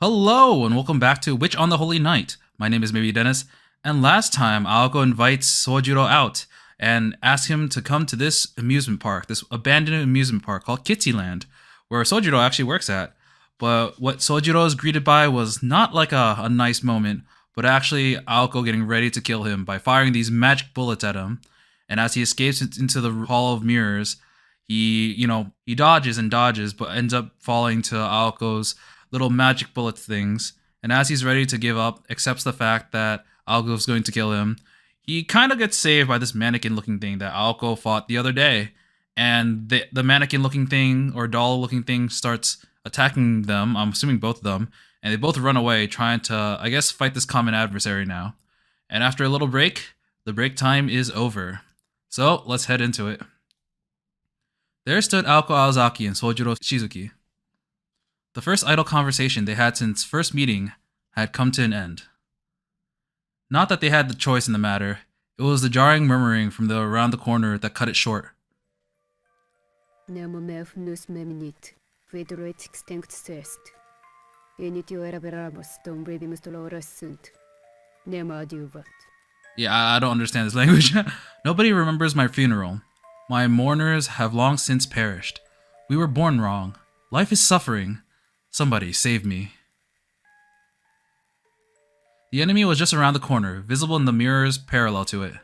Hello and welcome back to Witch on the Holy Night. My name is Maybe Dennis, and last time Aoko invites Sojiro out and asks him to come to this amusement park, this abandoned amusement park called Kittyland, where Sojiro actually works at. But what Sojiro is greeted by was not like a nice moment, but actually Aoko getting ready to kill him by firing these magic bullets at him. And as he escapes into the Hall of Mirrors, he dodges and dodges, but ends up falling to Aoko's little magic bullet things, and as he's ready to give up, accepts the fact that Aoko's going to kill him. He kind of gets saved by this mannequin-looking thing that Aoko fought the other day, and the mannequin-looking thing or doll-looking thing starts attacking them. I'm assuming both of them, and they both run away, trying to, I guess, fight this common adversary now. And after a little break, the break time is over. So let's head into it. There stood Aoko Aozaki and Sojiro Shizuki. The first idle conversation they had since first meeting had come to an end. Not that they had the choice in the matter, it was the jarring murmuring from around the corner that cut it short. Yeah, I don't understand this language. Nobody remembers my funeral. My mourners have long since perished. We were born wrong. Life is suffering. Somebody save me. The enemy was just around the corner, visible in the mirrors parallel to it.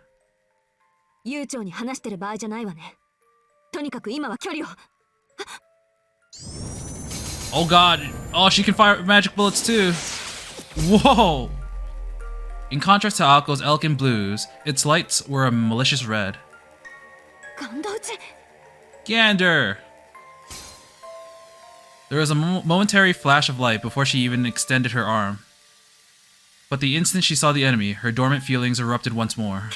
Oh god! Oh, she can fire magic bullets too! Whoa! In contrast to Aoko's elegant blues, its lights were a malicious red. Gander! There was a momentary flash of light before she even extended her arm. But the instant she saw the enemy, her dormant feelings erupted once more.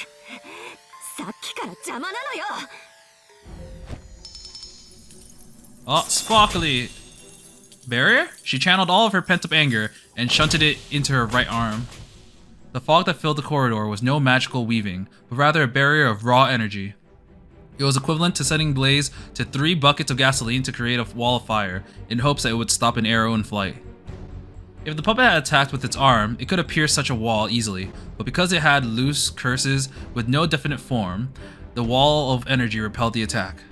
Oh, sparkly! Barrier? She channeled all of her pent-up anger and shunted it into her right arm. The fog that filled the corridor was no magical weaving, but rather a barrier of raw energy. It was equivalent to setting blaze to 3 buckets of gasoline to create a wall of fire, in hopes that it would stop an arrow in flight. If the puppet had attacked with its arm, it could have pierced such a wall easily, but because it had loose curses with no definite form, the wall of energy repelled the attack.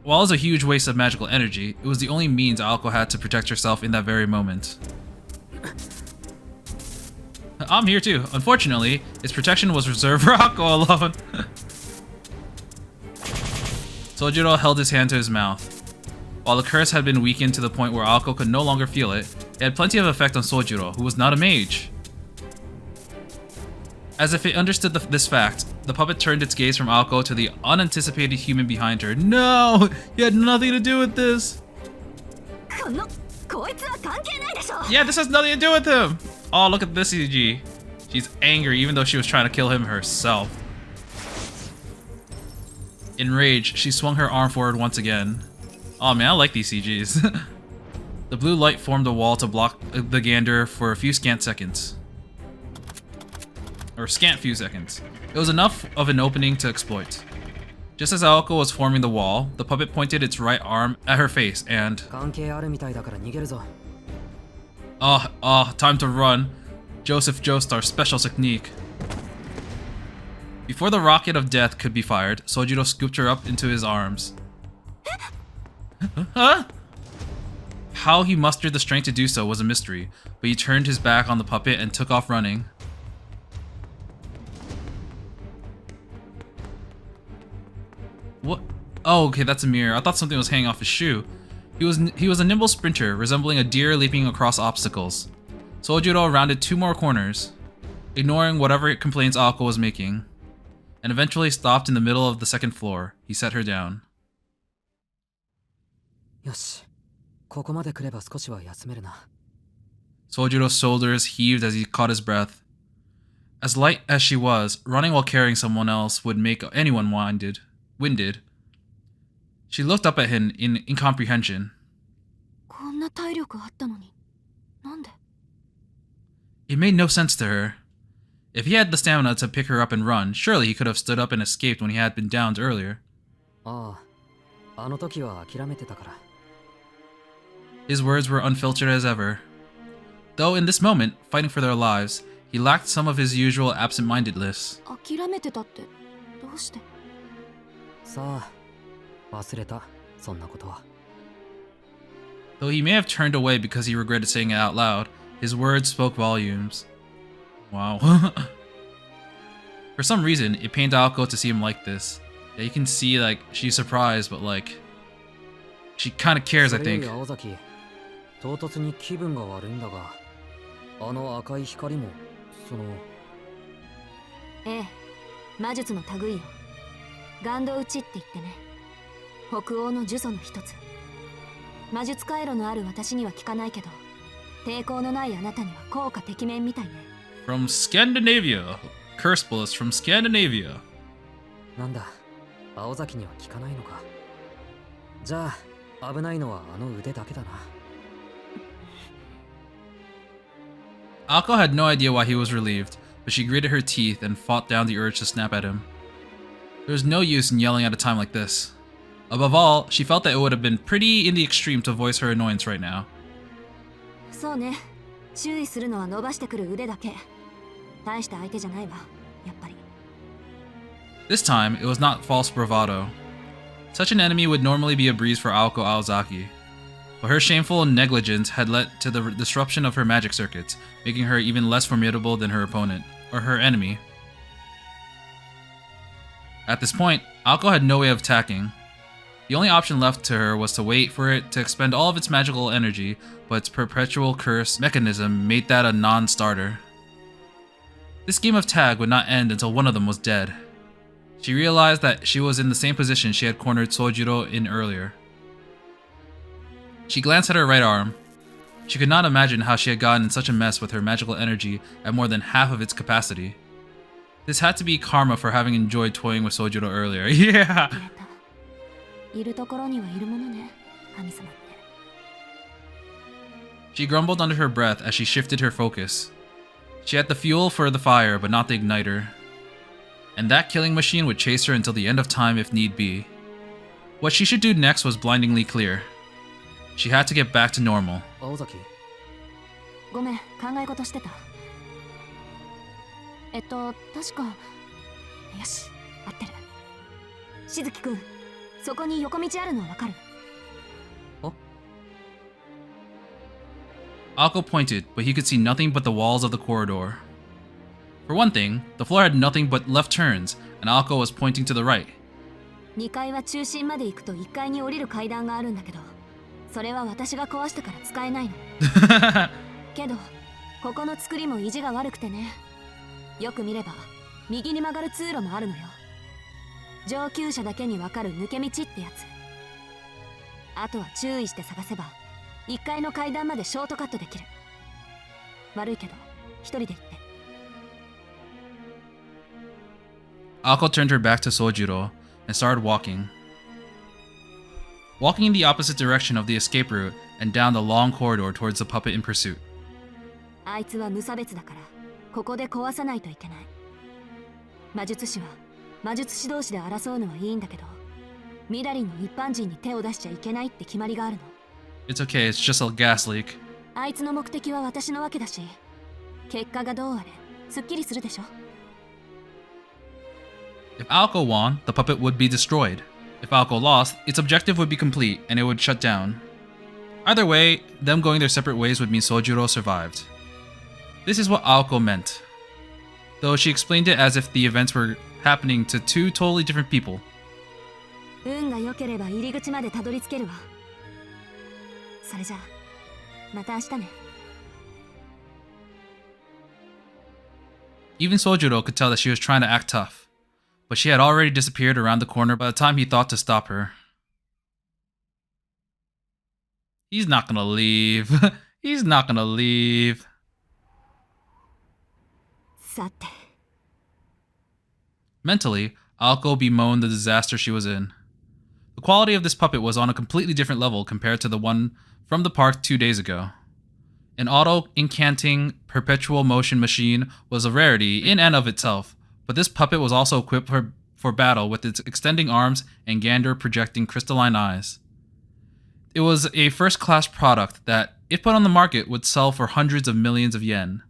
While it was a huge waste of magical energy, it was the only means Aoko had to protect herself in that very moment. I'm here too. Unfortunately, its protection was reserved for Aoko alone. Sojiro held his hand to his mouth. While the curse had been weakened to the point where Aoko could no longer feel it, it had plenty of effect on Sojiro, who was not a mage. As if it understood this fact, the puppet turned its gaze from Aoko to the unanticipated human behind her. No! He had nothing to do with this! Yeah, this has nothing to do with him! Oh, look at this CG. She's angry even though she was trying to kill him herself. Enraged, she swung her arm forward once again. Oh man, I like these CGs. The blue light formed a wall to block the gander for a few scant seconds. Or scant few seconds. It was enough of an opening to exploit. Just as Aoko was forming the wall, the puppet pointed its right arm at her face and... time to run. Joseph Joestar special technique. Before the rocket of death could be fired, Sojiro scooped her up into his arms. Huh? How he mustered the strength to do so was a mystery, but he turned his back on the puppet and took off running. What? Oh, okay, that's a mirror. I thought something was hanging off his shoe. He was a nimble sprinter, resembling a deer leaping across obstacles. Sojiro rounded 2 more corners, ignoring whatever complaints Aoko was making, and eventually stopped in the middle of the 2nd floor. He set her down. Sojiro's shoulders heaved as he caught his breath. As light as she was, running while carrying someone else would make anyone winded. She looked up at him in incomprehension. It made no sense to her. If he had the stamina to pick her up and run, surely he could have stood up and escaped when he had been downed earlier. His words were unfiltered as ever. Though in this moment, fighting for their lives, he lacked some of his usual absent-mindedness. 諦めてたってどうして？さあ、忘れた、そんなことは。Though he may have turned away because he regretted saying it out loud, his words spoke volumes. Wow. For some reason, it pained Aoko to see him like this. Yeah, you can see, like, she's surprised, but, like, she kind of cares, I think. 青崎、唐突に気分が悪いんだが、あの赤い光も、その。ええ、魔術の類よ。ガンド打ちって言ってね。北欧の呪詛の一つ。魔術回路のある私には効かないけど、抵抗のないあなたには効果てきめんみたいね。From Scandinavia. Curse bullets from Scandinavia. なんだ、青崎には効かないのか。じゃあ、危ないのはあの腕だけだな。Aoko had no idea why he was relieved, but she gritted her teeth and fought down the urge to snap at him. There was no use in yelling at a time like this. Above all, she felt that it would have been pretty in the extreme to voice her annoyance right now. そうね。注意するのは伸ばしてくる腕だけ。大した相手じゃないわ、やっぱり。This time, it was not false bravado. Such an enemy would normally be a breeze for Aoko Aozaki, but her shameful negligence had led to the disruption of her magic circuits, making her even less formidable than her opponent, or her enemy. At this point, Aoko had no way of attacking. The only option left to her was to wait for it to expend all of its magical energy, but its perpetual curse mechanism made that a non-starter. This game of tag would not end until one of them was dead. She realized that she was in the same position she had cornered Sojiro in earlier. She glanced at her right arm. She could not imagine how she had gotten in such a mess with her magical energy at more than half of its capacity. This had to be karma for having enjoyed toying with Sojiro earlier. Yeah! いるところにはいるものね、神様って。She grumbled under her breath as she shifted her focus. She had the fuel for the fire, but not the igniter. And that killing machine would chase her until the end of time if need be. What she should do next was blindingly clear. She had to get back to normal. 青崎。ごめん、考え事してた。確か。よし、合ってる。しずきくん、そこに横道あるのわかる？あ？ Aoko pointed, but he could see nothing but the walls of the corridor. For one thing, the floor had nothing but left turns, and Aoko was pointing to the right. 2階は中心まで行くと1階に降りる階段があるんだけど、それは私が壊したから使えないの。けど、ここの作りも意地が悪くてね。よく見れば、右に曲がる通路もあるのよ。上級者だけにわかる抜け道ってやつ。あとは注意して探せば、1階の階段までショートカットできる。悪いけど、一人で行って。Aoko turned her back to Sojiro and started walking. Walking in the opposite direction of the escape route and down the long corridor towards the puppet in pursuit. あいつは無差別だから、ここで壊さないといけない。魔術師は魔術師同士で争うのはいいんだけど、ミラリンの一般人に手を出しちゃいけないって決まりがあるの。It's okay, it's just a gas leak. あいつの目的は私のわけだし、結果がどうあれ、すっきりするでしょ。If Aoko won, the puppet would be destroyed. If Aoko lost, its objective would be complete and it would shut down. Either way, them going their separate ways would mean Sojiro survived. This is what Aoko meant, though she explained it as if the events were happening to two totally different people. 運が良ければ入り口までたどり着けるわ。それじゃあ、また明日ね。Even Sojiro could tell that she was trying to act tough, but she had already disappeared around the corner by the time he thought to stop her. He's not gonna leave. He's not gonna leave. さて。Mentally, Aoko bemoaned the disaster she was in. The quality of this puppet was on a completely different level compared to the one from the park 2 days ago. An auto-incanting, perpetual motion machine was a rarity in and of itself, but this puppet was also equipped for battle with its extending arms and gander projecting crystalline eyes. It was a first-class product that if put on the market, would sell for hundreds of millions of yen.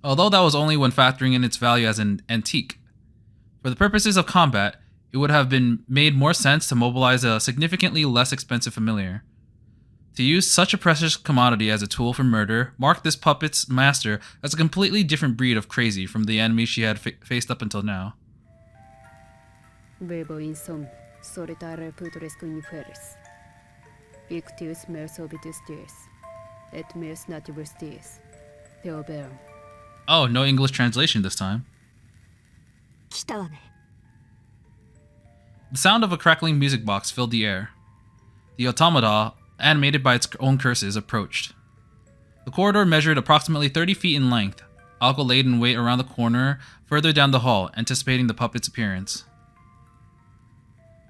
Although that was only when factoring in its value as an antique. For the purposes of combat, it would have been made more sense to mobilize a significantly less expensive familiar. To use such a precious commodity as a tool for murder marked this puppet's master as a completely different breed of crazy from the enemy she had faced up until now. Oh, no English translation this time. 来たわね。 The sound of a crackling music box filled the air. The automata, animated by its own curses, approached. The corridor measured approximately 30 feet in length. Alko laid in wait around the corner, further down the hall, anticipating the puppet's appearance.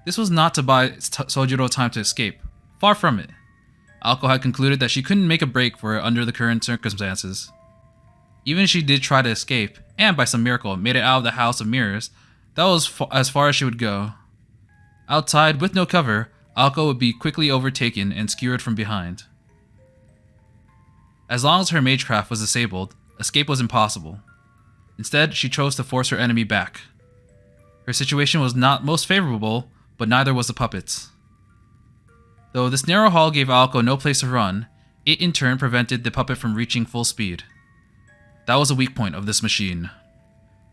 This was not to buy Sojiro time to escape. Far from it. Alko had concluded that she couldn't make a break for it under the current circumstances. Even if she did try to escape, and by some miracle made it out of the House of Mirrors, that was as far as she would go. Outside, with no cover, Alko would be quickly overtaken and skewered from behind. As long as her magecraft was disabled, escape was impossible. Instead, she chose to force her enemy back. Her situation was not most favorable, but neither was the puppet's. Though this narrow hall gave Alko no place to run, it in turn prevented the puppet from reaching full speed. That was a weak point of this machine.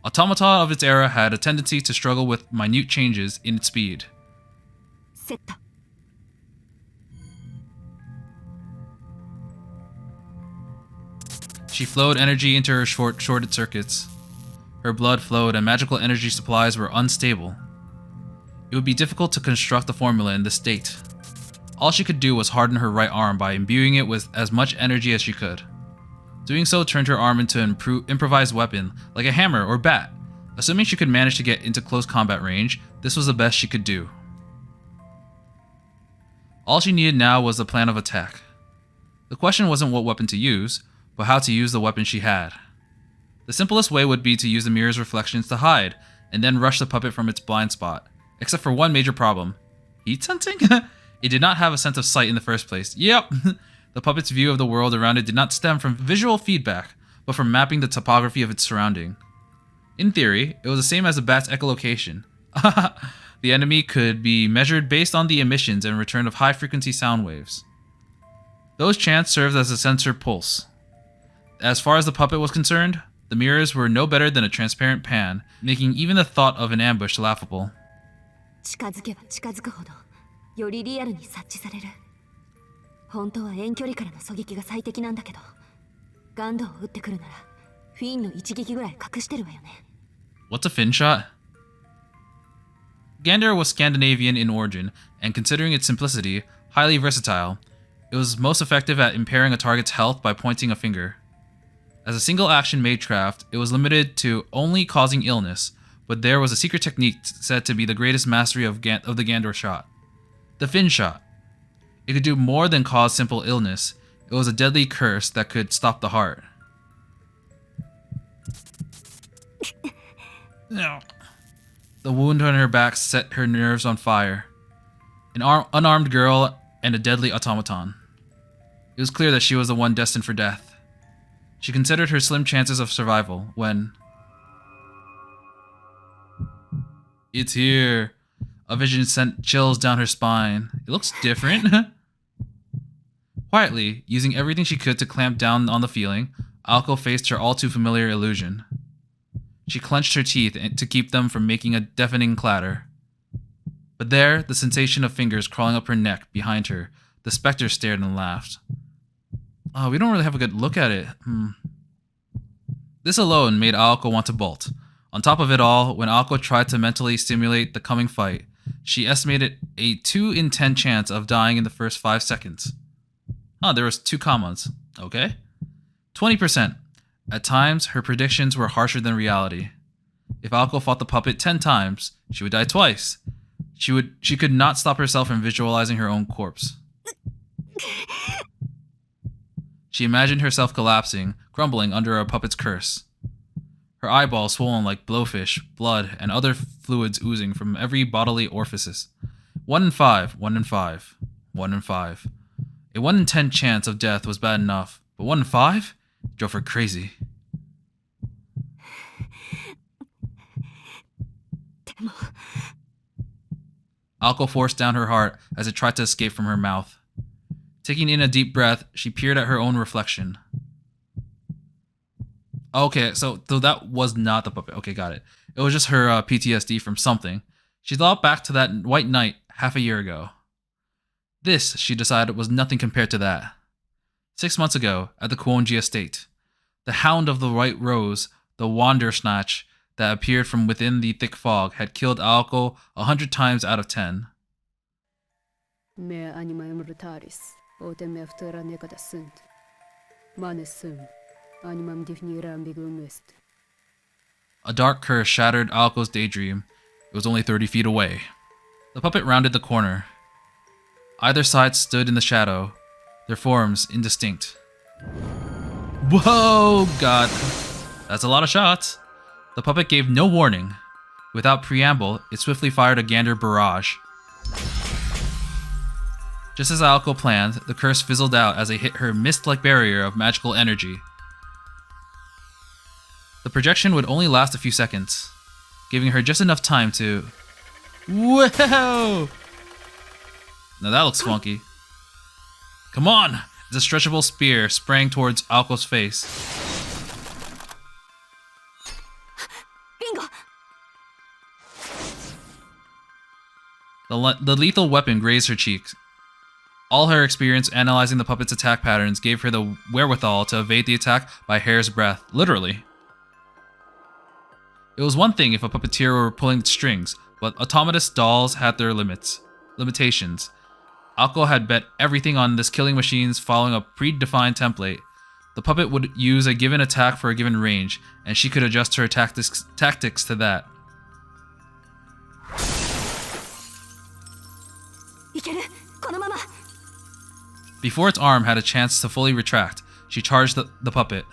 Automata of its era had a tendency to struggle with minute changes in its speed. セット。 She flowed energy into her shorted circuits. Her blood flowed and magical energy supplies were unstable. It would be difficult to construct the formula in this state. All she could do was harden her right arm by imbuing it with as much energy as she could. Doing so turned her arm into an improvised weapon, like a hammer or bat. Assuming she could manage to get into close combat range, this was the best she could do. All she needed now was a plan of attack. The question wasn't what weapon to use, but how to use the weapon she had. The simplest way would be to use the mirror's reflections to hide, and then rush the puppet from its blind spot, except for one major problem. Heat sensing? It did not have a sense of sight in the first place. Yep! The puppet's view of the world around it did not stem from visual feedback, but from mapping the topography of its surrounding. In theory, it was the same as a bat's echolocation. The enemy could be measured based on the emissions and return of high-frequency sound waves. Those chants served as a sensor pulse. As far as the puppet was concerned, the mirrors were no better than a transparent pan, making even the thought of an ambush laughable. 近づけば近づくほどよりリアルに察知される。本当は遠距離からの狙撃が最適なんだけど、ガンドを撃ってくるならフィンの一撃ぐらい隠してるわよね。What's a fin shot? Gander was Scandinavian in origin, and considering its simplicity, highly versatile. It was most effective at impairing a target's health by pointing a finger. As a single-action magecraft, it was limited to only causing illness, but there was a secret technique said to be the greatest mastery of the Gander shot. The fin shot. It could do more than cause simple illness. It was a deadly curse that could stop the heart. The wound on her back set her nerves on fire. An unarmed girl and a deadly automaton. It was clear that she was the one destined for death. She considered her slim chances of survival when... It's here. A vision sent chills down her spine. It looks different. Quietly, using everything she could to clamp down on the feeling, Alko faced her all too familiar illusion. She clenched her teeth to keep them from making a deafening clatter. But there, the sensation of fingers crawling up her neck behind her, the specter stared and laughed. Oh, we don't really have a good look at it. This alone made Alko want to bolt. On top of it all, when Alko tried to mentally simulate the coming fight, she estimated a 2 in 10 chance of dying in the first 5 seconds. There was 2 commas. Okay. 20%. At times, her predictions were harsher than reality. If Alko fought the puppet 10 times, she would die twice. She could not stop herself from visualizing her own corpse. She imagined herself collapsing, crumbling under a puppet's curse. Her eyeballs swollen like blowfish, blood, and other fluids oozing from every bodily orifice. 1 in 5, 1 in 5, 1 in 5. A 1 in 10 chance of death was bad enough, but 1 in 5 drove her crazy. Alko forced down her heart as it tried to escape from her mouth. Taking in a deep breath, she peered at her own reflection. Okay, so that was not the puppet. Okay, got it. It was just her PTSD from something. She thought back to that white night half a year ago. This, she decided, was nothing compared to that. 6 months ago, at the Kuonji estate, the Hound of the White Rose, the Wandersnatch that appeared from within the thick fog, had killed Aoko 100 times out of 10. A dark curse shattered Aoko's daydream. It was only 30 feet away. The puppet rounded the corner. Either side stood in the shadow, their forms indistinct. Whoa, God. That's a lot of shots. The puppet gave no warning. Without preamble, it swiftly fired a Gander barrage. Just as Aoko planned, the curse fizzled out as it hit her mist-like barrier of magical energy. The projection would only last a few seconds, giving her just enough time to... Whoa! Now that looks funky. Come on! The stretchable spear sprang towards Aoko's face. Bingo! The lethal weapon grazed her cheeks. All her experience analyzing the puppet's attack patterns gave her the wherewithal to evade the attack by a hair's breadth, literally. It was one thing if a puppeteer were pulling strings, but automatous dolls had their limitations. Aoko had bet everything on this killing machines following a predefined template. The puppet would use a given attack for a given range, and she could adjust her tactics to that. Before its arm had a chance to fully retract, she charged the puppet.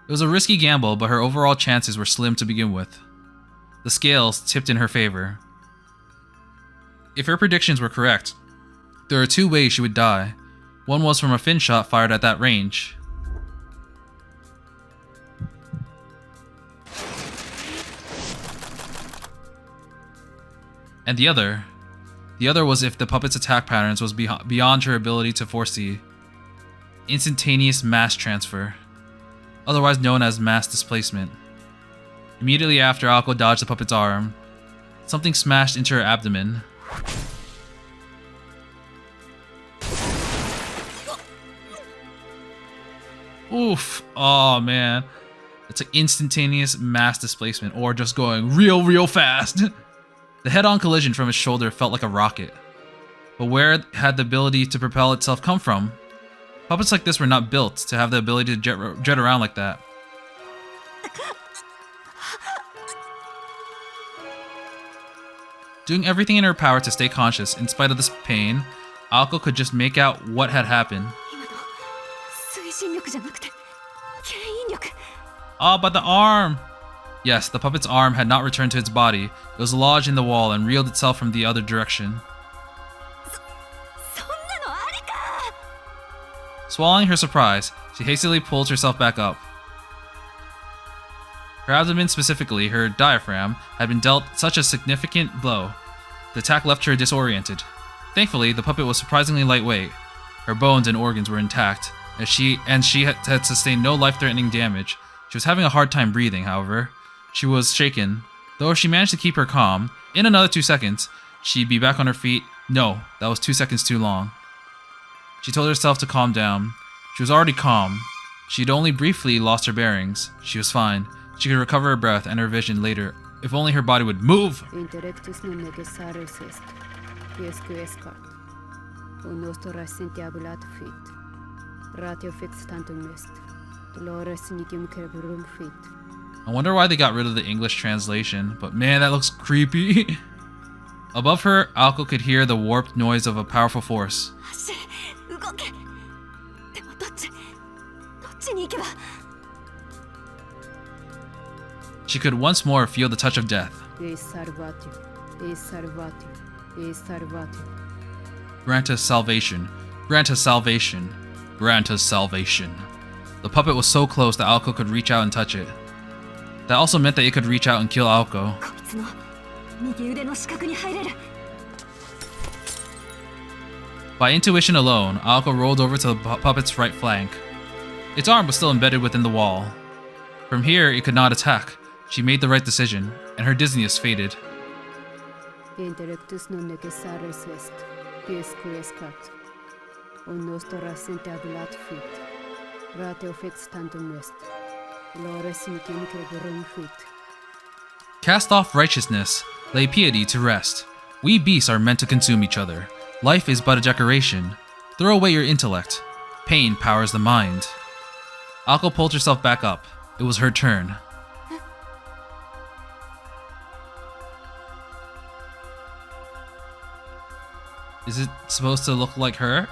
It was a risky gamble, but her overall chances were slim to begin with. The scales tipped in her favor. If her predictions were correct, there are 2 ways she would die. One was from a fin shot fired at that range. And the other was if the puppet's attack patterns was beyond her ability to foresee. Instantaneous mass transfer, otherwise known as mass displacement. Immediately after Aoko dodged the puppet's arm, something smashed into her abdomen. Oof. Oh man. It's an instantaneous mass displacement, or just going real fast. The head-on collision from his shoulder felt like a rocket. But where had the ability to propel itself come from? Puppets like this were not built to have the ability to jet around like that. Doing everything in her power to stay conscious in spite of this pain, Aoko could just make out what had happened. Oh, but the arm! Yes, the puppet's arm had not returned to its body. It was lodged in the wall and reeled itself from the other direction. Swallowing her surprise, she hastily pulled herself back up. Her abdomen, specifically her diaphragm, had been dealt such a significant blow. The attack left her disoriented. Thankfully, the puppet was surprisingly lightweight. Her bones and organs were intact, and she had sustained no life-threatening damage. She was having a hard time breathing, however. She was shaken. Though she managed to keep her calm, in another 2 seconds, she'd be back on her feet. No, that was 2 seconds too long. She told herself to calm down. She was already calm. She'd only briefly lost her bearings. She was fine. She could recover her breath and her vision later, if only her body would move! I wonder why they got rid of the English translation, but man, that looks creepy. Above her, Aoko could hear the warped noise of a powerful force. She could once more feel the touch of death. Grant us salvation. Grant us salvation. Grant us salvation. The puppet was so close that Aoko could reach out and touch it. That also meant that it could reach out and kill Aoko. こいつの右腕の死角に入れる。 By intuition alone, Aoko rolled over to the puppet's right flank. Its arm was still embedded within the wall. From here, it could not attack. She made the right decision, and her dizziness faded. Intellectus non necessaris est, pies quiescat. Un nostra sentabulat fit. Ratio fix tantum est. Lores item crebrum fit. Cast off righteousness, lay piety to rest. We beasts are meant to consume each other. Life is but a decoration. Throw away your intellect. Pain powers the mind. Aoko pulled herself back up. It was her turn. Is it supposed to look like her?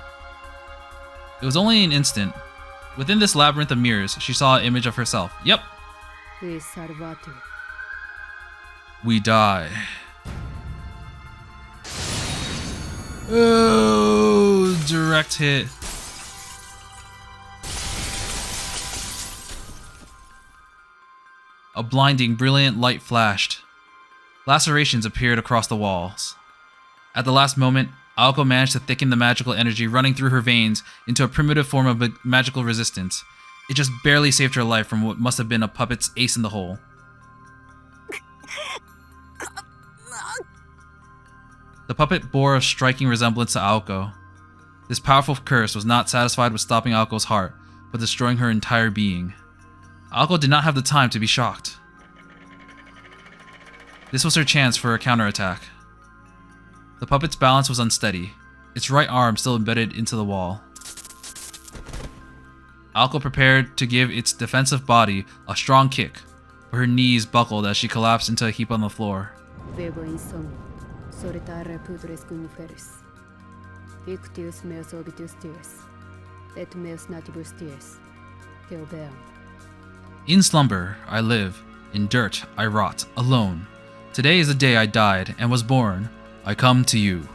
It was only an instant. Within this labyrinth of mirrors, she saw an image of herself. Yep. We salvatu. We die. Oh, direct hit. A blinding, brilliant light flashed. Lacerations appeared across the walls. At the last moment, Aoko managed to thicken the magical energy running through her veins into a primitive form of magical resistance. It just barely saved her life from what must have been a puppet's ace in the hole. The puppet bore a striking resemblance to Aoko. This powerful curse was not satisfied with stopping Aoko's heart, but destroying her entire being. Aoko did not have the time to be shocked. This was her chance for a counterattack. The puppet's balance was unsteady, its right arm still embedded into the wall. Aoko prepared to give its defensive body a strong kick, but her knees buckled as she collapsed into a heap on the floor. Vebo insomni. Solitare pudres cuniferis. Ictius meus obitus ties. Et meus natibus ties. Teobeam. In slumber, I live. In dirt, I rot, alone. Today is the day I died and was born. I come to you.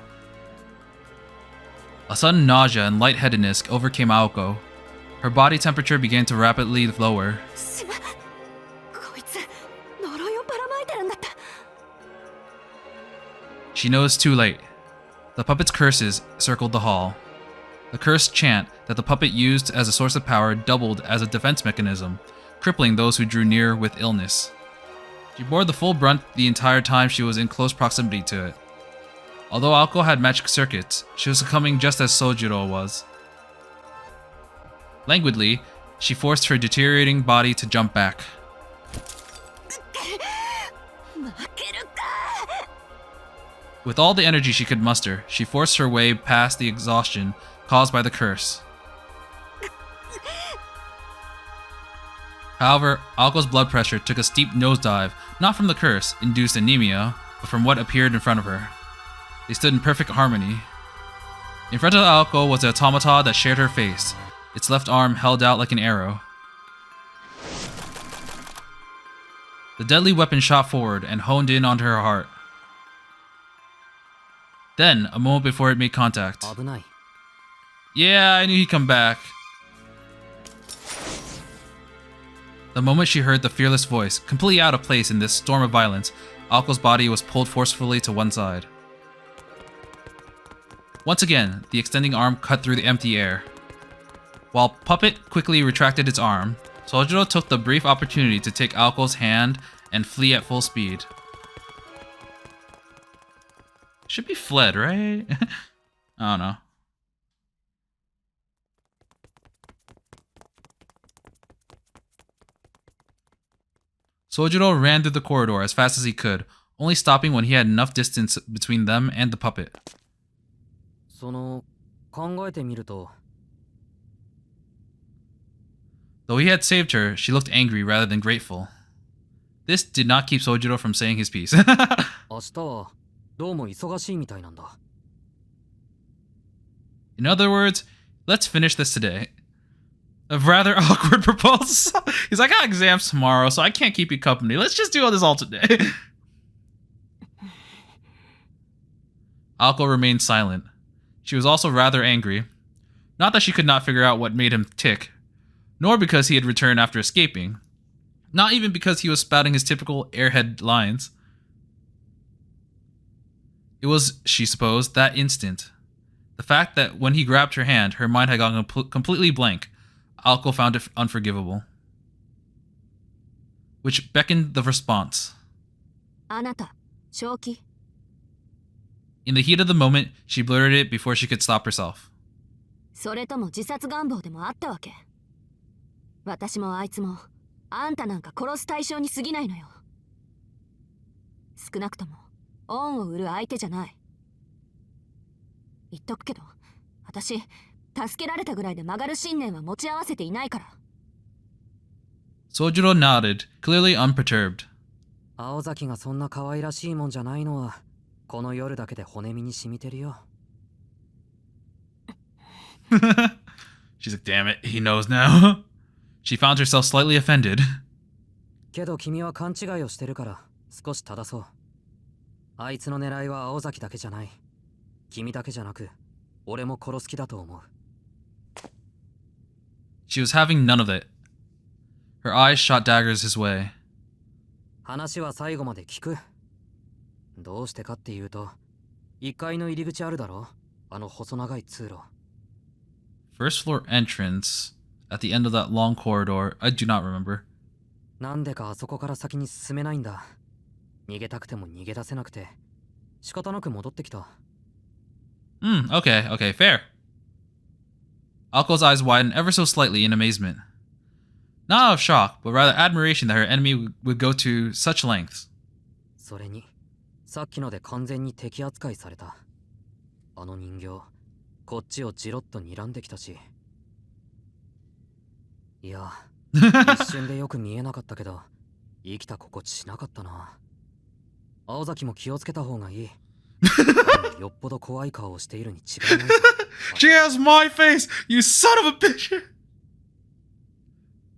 A sudden nausea and lightheadedness overcame Aoko. Her body temperature began to rapidly lower. しまこいつ呪いをばらまいてるんだった。 She knows too late. The puppet's curses circled the hall. The cursed chant that the puppet used as a source of power doubled as a defense mechanism, crippling those who drew near with illness. She bore the full brunt the entire time she was in close proximity to it. Although Aoko had magic circuits, she was succumbing just as Sojiro was. Languidly, she forced her deteriorating body to jump back. 負けるか。 With all the energy she could muster, she forced her way past the exhaustion caused by the curse. However, Aoko's blood pressure took a steep nosedive, not from the curse-induced anemia, but from what appeared in front of her. They stood in perfect harmony. In front of Aoko was the automata that shared her face, its left arm held out like an arrow. The deadly weapon shot forward and honed in onto her heart. Then, a moment before it made contact. 危ない。 Yeah, I knew he'd come back. The moment she heard the fearless voice, completely out of place in this storm of violence, Aoko's body was pulled forcefully to one side. Once again, the extending arm cut through the empty air. While Puppet quickly retracted its arm, Sojiro took the brief opportunity to take Aoko's hand and flee at full speed. Should be fled, right? I don't know. Sojiro ran through the corridor as fast as he could, only stopping when he had enough distance between them and the puppet. その考えてみると Though he had saved her, she looked angry rather than grateful. This did not keep Sojiro from saying his piece. 明日はどうも忙しいみたいなんだ。 In other words, let's finish this today. A rather awkward proposal. He's like, I got exams tomorrow, so I can't keep you company. Let's just do all this all today. Aoko remained silent. She was also rather angry. Not that she could not figure out what made him tick, nor because he had returned after escaping. Not even because he was spouting his typical airhead lines. It was, she supposed, that instant. The fact that when he grabbed her hand, her mind had gone completely blank. Aoko found it unforgivable. Which beckoned the response. あなた、正気？ In the heat of the moment, she blurted it before she could stop herself. それとも自殺願望でもあったわけ？私もあいつも、あんたなんか殺す対象に過ぎないのよ。少なくとも、恩を売る相手じゃない。言っとくけど、私、助けられたぐらいで曲がる信念は持ち合わせていないから。Sojiro nodded, clearly unperturbed. 青崎がそんな可愛らしいもんじゃないのは、この夜だけで骨身に染みてるよ。She's like, damn it, he knows now. She found herself slightly offended. けど君は勘違いをしてるから、少し正そう。あいつの狙いは青崎だけじゃない。君だけじゃなく、俺も殺す気だと思う。She was having none of it. Her eyes shot daggers his way. 話は最後まで聞く。どうしてかっていうと、1階の入り口あるだろ？あの細長い通路。First floor entrance at the end of that long corridor. I do not remember. なんでかあそこから先に進めないんだ。逃げたくても逃げ出せなくて、仕方なく戻ってきた。Okay, fair. Ako's eyes widened ever so slightly in amazement. Not out of shock, but rather admiration that her enemy would go to such lengths. それに、さっきので完全に敵扱いされた。あの人形、こっちをじろっと睨んできたし。いや、一瞬でよく見えなかったけど、生きた心地しなかったな。青崎も気をつけた方がいい。よっぽど怖い顔をしているに違いない。She has my face, you son of a bitch!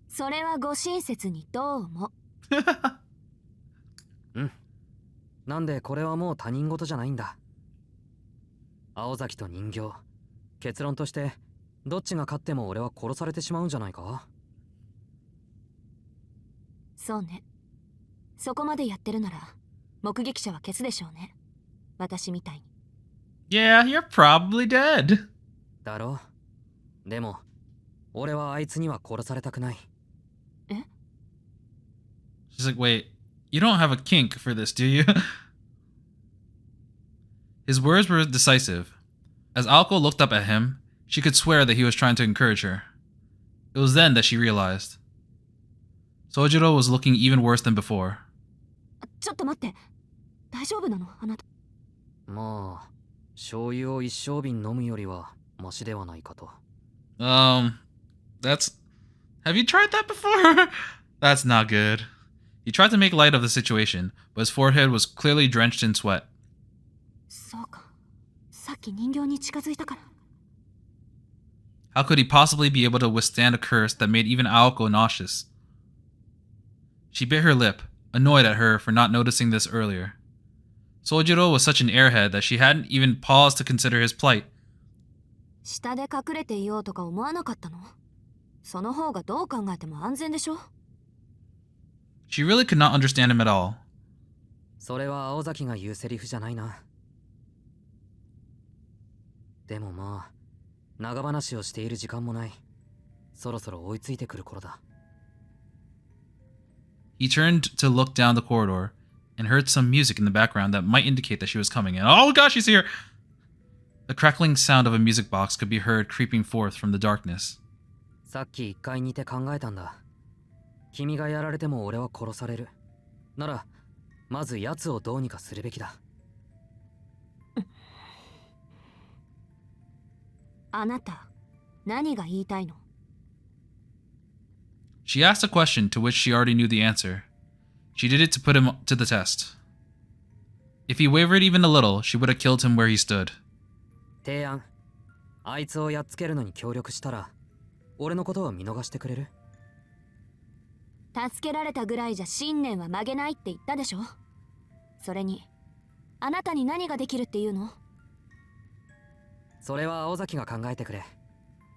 それはご親切にどうも。うん。なんでこれはもう他人事じゃないんだ。青崎と人形。結論として、どっちが勝っても俺は殺されてしまうんじゃないか？そうね。そこまでやってるなら、目撃者は消すでしょうね。私みたいに。Yeah, you're probably dead. だろ？でも、俺はあいつには殺されたくない。え？ She's like, wait, you don't have a kink for this, do you? His words were decisive. As Aoko looked up at him, she could swear that he was trying to encourage her. It was then that she realized. Sojiro was looking even worse than before. ちょっと待って。大丈夫なの？あなた。まあ、醤油を一升瓶飲むよりはマシではないかと。That's... Have you tried that before? That's not good. He tried to make light of the situation, but his forehead was clearly drenched in sweat. そうか。さっき人形に近づいたから。How could he possibly be able to withstand a curse that made even Aoko nauseous? She bit her lip, annoyed at her for not noticing this earlier. Sojiro was such an airhead that she hadn't even paused to consider his plight. 下で隠れていようとか思わなかったの？その方がどう考えても安全でしょ？ She really could not understand him at all. それは青崎が言うセリフじゃないな。でもまあ、長話をしている時間もない。そろそろ追いついてくる頃だ。He turned to look down the corridor and heard some music in the background that might indicate that she was coming in. Oh gosh, she's here! The crackling sound of a music box could be heard creeping forth from the darkness. さっき1階にいて考えたんだ。君がやられても俺は殺される。なら、まず奴をどうにかするべきだ。あなた、何が言いたいの？ She asked a question to which she already knew the answer. She did it to put him to the test. If he wavered even a little, she would have killed him where he stood. 提案。あいつをやっつけるのに協力したら、俺のことは見逃してくれる？助けられたぐらいじゃ信念は曲げないって言ったでしょ？それに、あなたに何ができるっていうの？それは青崎が考えてくれ。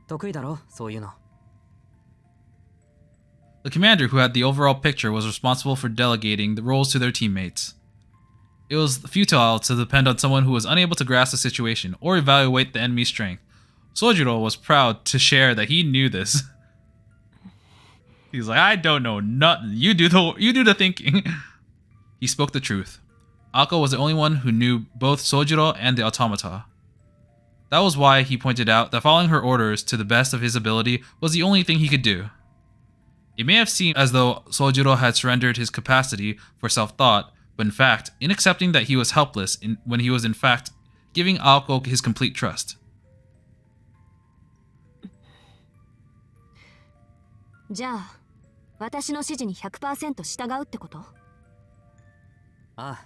得意だろ、そういうの。The commander who had the overall picture was responsible for delegating the roles to their teammates. It was futile to depend on someone who was unable to grasp the situation or evaluate the enemy's strength. Sojiro was proud to share that he knew this. He's like, I don't know nothing. You do the thinking. He spoke the truth. Ako was the only one who knew both Sojiro and the automata. That was why he pointed out that following her orders to the best of his ability was the only thing he could do. It may have seemed as though Sojiro had surrendered his capacity for self-thought, but in fact, in accepting that he was helpless when he was in fact giving Ako his complete trust. じゃあ、私の指示に 100% 従うってこと？ああ。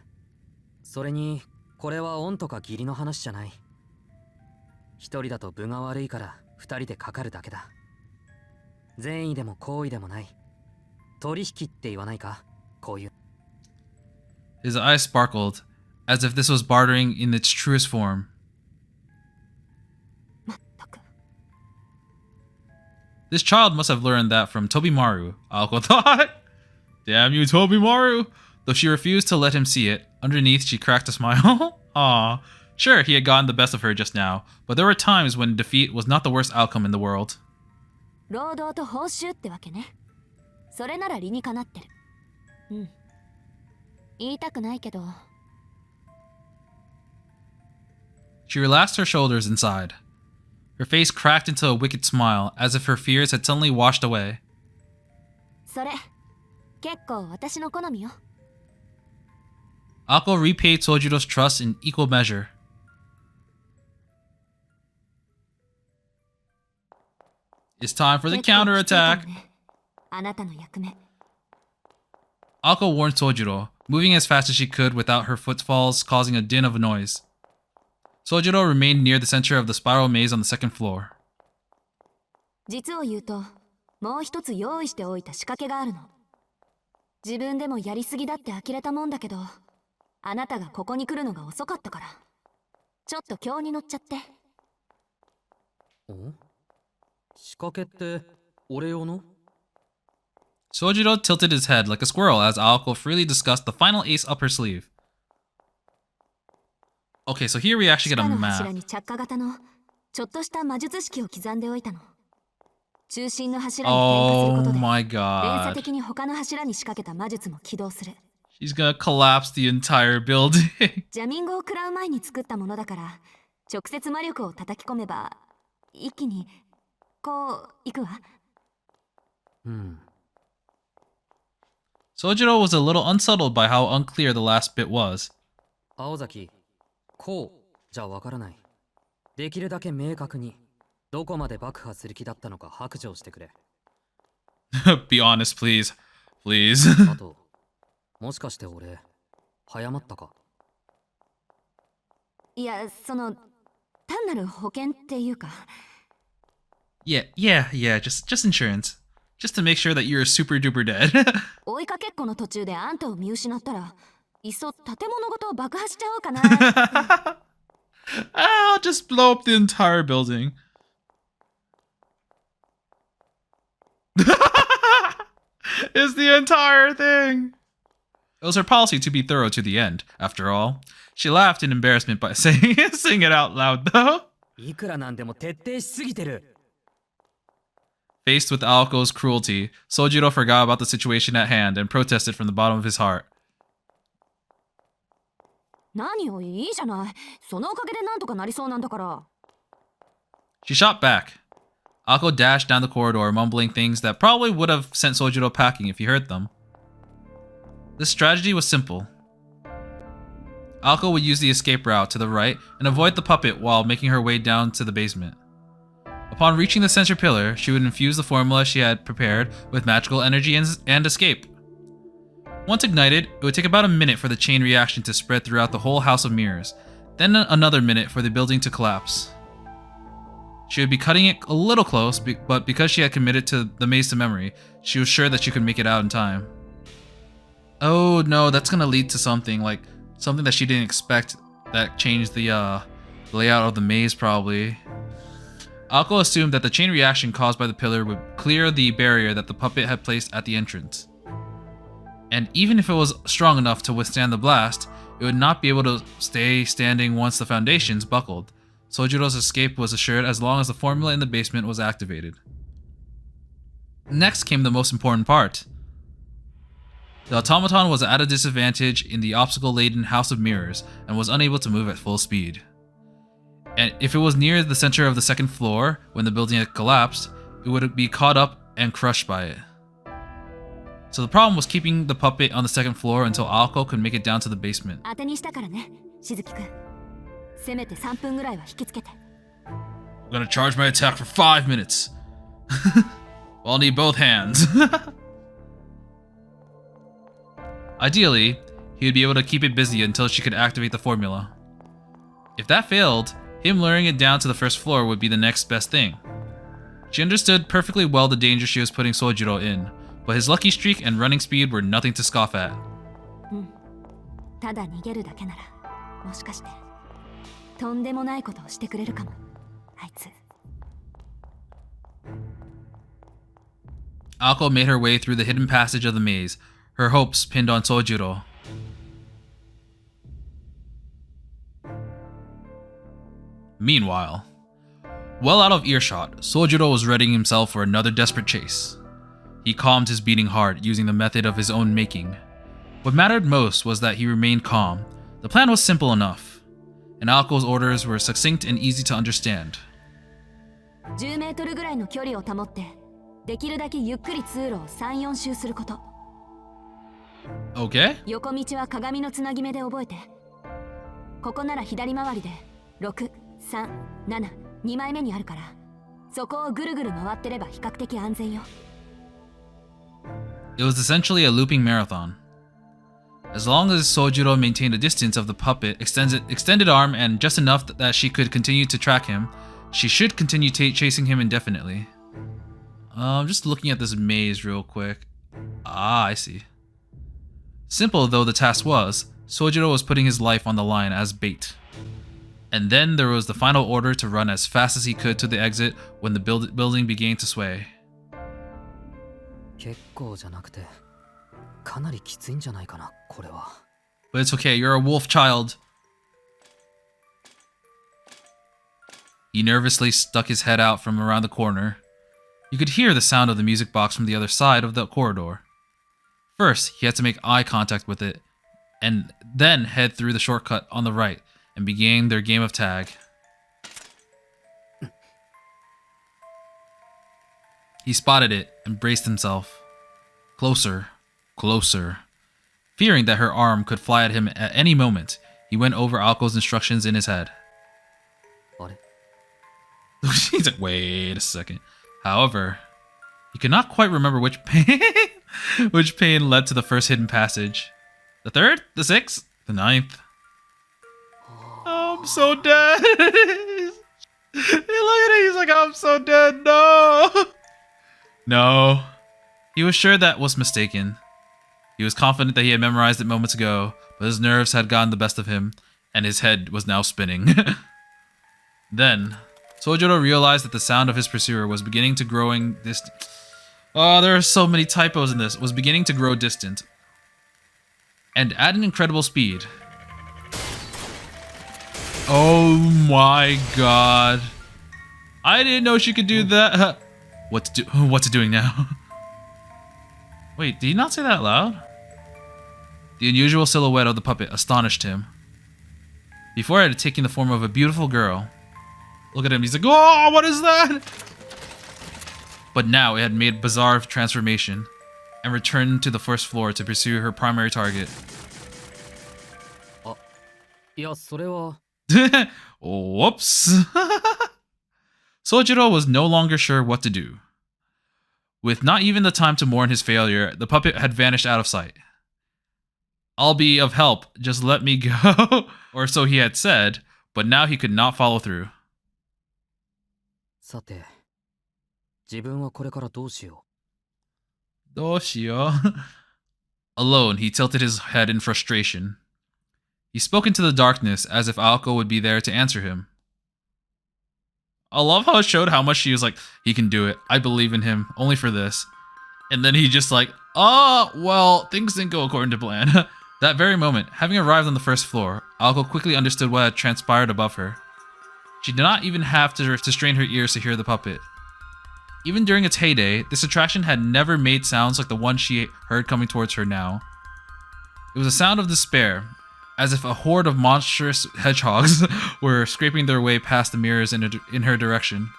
それに、これは恩とか義理の話じゃない。一人だと分が悪いから二人でかかるだけだ。善意でも好意でもない。取引って言わないか、こういう。His eyes sparkled, as if this was bartering in its truest form. まったく。This child must have learned that from Tobimaru, Ako thought. Damn you, Tobimaru! Though she refused to let him see it, underneath she cracked a smile. Aw. Sure, he had gotten the best of her just now, but there were times when defeat was not the worst outcome in the world. 労働と報酬ってわけね。それなら理にかなってる。うん。言いたくないけど。She relaxed her shoulders and sighed. Her face cracked into a wicked smile, as if her fears had suddenly washed away. それ、結構私の好みよ。Ako repaid Sojiro's trust in equal measure. It's time for the counterattack. あなたの役目。Ako warned Sojiro, moving as fast as she could without her footfalls causing a din of noise. Sojiro remained near the center of the spiral maze on the second floor. 実を言うと、もう一つ用意しておいた仕掛けがあるの。自分でもやりすぎだって呆れたもんだけど、あなたがここに来るのが遅かったから、ちょっと興に乗っちゃって。ん？仕掛けって俺用の？ Sojiro tilted his head like a squirrel as Aoko freely discussed the final ace up her sleeve. Okay, so here we actually get a 地下の map. 柱に着火型のちょっとした魔術式を刻んでおいたの。中心の柱に点火することで、 my 連鎖 god. 的に他の柱に仕掛けた魔術も起動する。She's gonna collapse the entire building. ジャミングを食らう前に作ったものだから、直接魔力を叩き込めば、一気に、こう、いくわ。Sojiro was a little unsettled by how unclear the last bit was. 青崎、こうじゃわからない。できるだけ明確に、どこまで爆破する気だったのか白状してくれ。Be honest, please. Please. あと、もしかして俺、早まったか？いや、単なる保険っていうか。yeah, just insurance. Just to make sure that you're super duper dead. 追いかけっこの途中であんたを見失ったら、いっそ建物ごと爆破しちゃおうかな。I'll just blow up the entire building. It's the entire thing. It was her policy to be thorough to the end, after all. She laughed in embarrassment by saying it out loud, though. いくらなんでも徹底しすぎてる。Faced with Aoko's cruelty, Sojiro forgot about the situation at hand and protested from the bottom of his heart. 何よ、いいじゃない。そのおかげでなんとかなりそうなんだから。She shot back. Aoko dashed down the corridor, mumbling things that probably would have sent Sojiro packing if he heard them. This strategy was simple. Aoko would use the escape route to the right and avoid the puppet while making her way down to the basement. Upon reaching the center pillar, she would infuse the formula she had prepared with magical energy and escape. Once ignited, it would take about a minute for the chain reaction to spread throughout the whole house of mirrors, then another minute for the building to collapse. She would be cutting it a little close, but because she had committed to the maze to memory, she was sure that she could make it out in time. Oh no, that's gonna lead to something that she didn't expect that changed the layout of the maze probably. Alko assumed that the chain reaction caused by the pillar would clear the barrier that the puppet had placed at the entrance. And even if it was strong enough to withstand the blast, it would not be able to stay standing once the foundations buckled. Sojiro's escape was assured as long as the formula in the basement was activated. Next came the most important part. The automaton was at a disadvantage in the obstacle-laden House of Mirrors and was unable to move at full speed. And if it was near the center of the second floor when the building had collapsed, it would be caught up and crushed by it. So the problem was keeping the puppet on the second floor until Alko could make it down to the basement. 当てにしたからね、しずきくん。せめて3分ぐらいは引きつけて。I'm gonna charge my attack for 5 minutes. I'll need both hands. Ideally, he would be able to keep it busy until she could activate the formula. If that failed, him luring it down to the first floor would be the next best thing. She understood perfectly well the danger she was putting Sojiro in, but his lucky streak and running speed were nothing to scoff at. ただ逃げるだけなら、もしかしてとんでもないことをしてくれるかも、あいつ。Alko made her way through the hidden passage of the maze, her hopes pinned on Sojiro. Meanwhile, well out of earshot, Sojiro was readying himself for another desperate chase. He calmed his beating heart using the method of his own making. What mattered most was that he remained calm. The plan was simple enough, and Alko's orders were succinct and easy to understand. 10メートルぐらいの距離を保って、できるだけゆっくり通路を3、4周すること。Okay? 横道は鏡のつなぎ目で覚えて。ここなら左回りで6、3、7、2枚目にあるから、そこをぐるぐる回ってれば比較的安全よ。It was essentially a looping marathon. As long as Sojiro maintained a distance of the puppet, extended arm, and just enough that she could continue to track him, she should continue chasing him indefinitely. Just looking at this maze real quick. Ah, I see. Simple though the task was, Sojiro was putting his life on the line as bait. And then there was the final order to run as fast as he could to the exit when the building began to sway. 結構じゃなくて、かなりきついんじゃないかな、これは。But it's okay, you're a wolf child. He nervously stuck his head out from around the corner. You could hear the sound of the music box from the other side of the corridor. First, he had to make eye contact with it, and then head through the shortcut on the right and began their game of tag. He spotted it and braced himself. Closer, closer. Fearing that her arm could fly at him at any moment, he went over Alko's instructions in his head. He's like, wait a second. However, he could not quite remember which pain led to the first hidden passage. The third? The sixth? The ninth? Oh, I'm so dead. Look at it. He's like, I'm so dead. No. No. He was sure that was mistaken. He was confident that he had memorized it moments ago, but his nerves had gotten the best of him, and his head was now spinning. Then, Sojiro realized that the sound of his pursuer was beginning to growing distant. Oh, there are so many typos in this. Was beginning to grow distant. And at an incredible speed. Oh my god. I didn't know she could do that. What's it doing now? Wait, did he not say that out loud? The unusual silhouette of the puppet astonished him. Before it had taken the form of a beautiful girl. Look at him, he's like, oh, what is that? But now it had made a bizarre transformation and returned to the first floor to pursue her primary target. いや、それは。 Whoops. Sojiro was no longer sure what to do. With not even the time to mourn his failure, the puppet had vanished out of sight. I'll be of help, just let me go. Or so he had said, but now he could not follow through. さて、自分はこれからどうしよう。どうしよう? Alone, he tilted his head in frustration. He spoke into the darkness as if Alko would be there to answer him. I love how it showed how much she was like, he can do it. I believe in him, only for this. And then he just like, oh, well, things didn't go according to plan. That very moment, having arrived on the first floor, Aoko quickly understood what had transpired above her. She did not even have to strain her ears to hear the puppet. Even during its heyday, this attraction had never made sounds like the one she heard coming towards her now. It was a sound of despair, as if a horde of monstrous hedgehogs were scraping their way past the mirrors in her direction.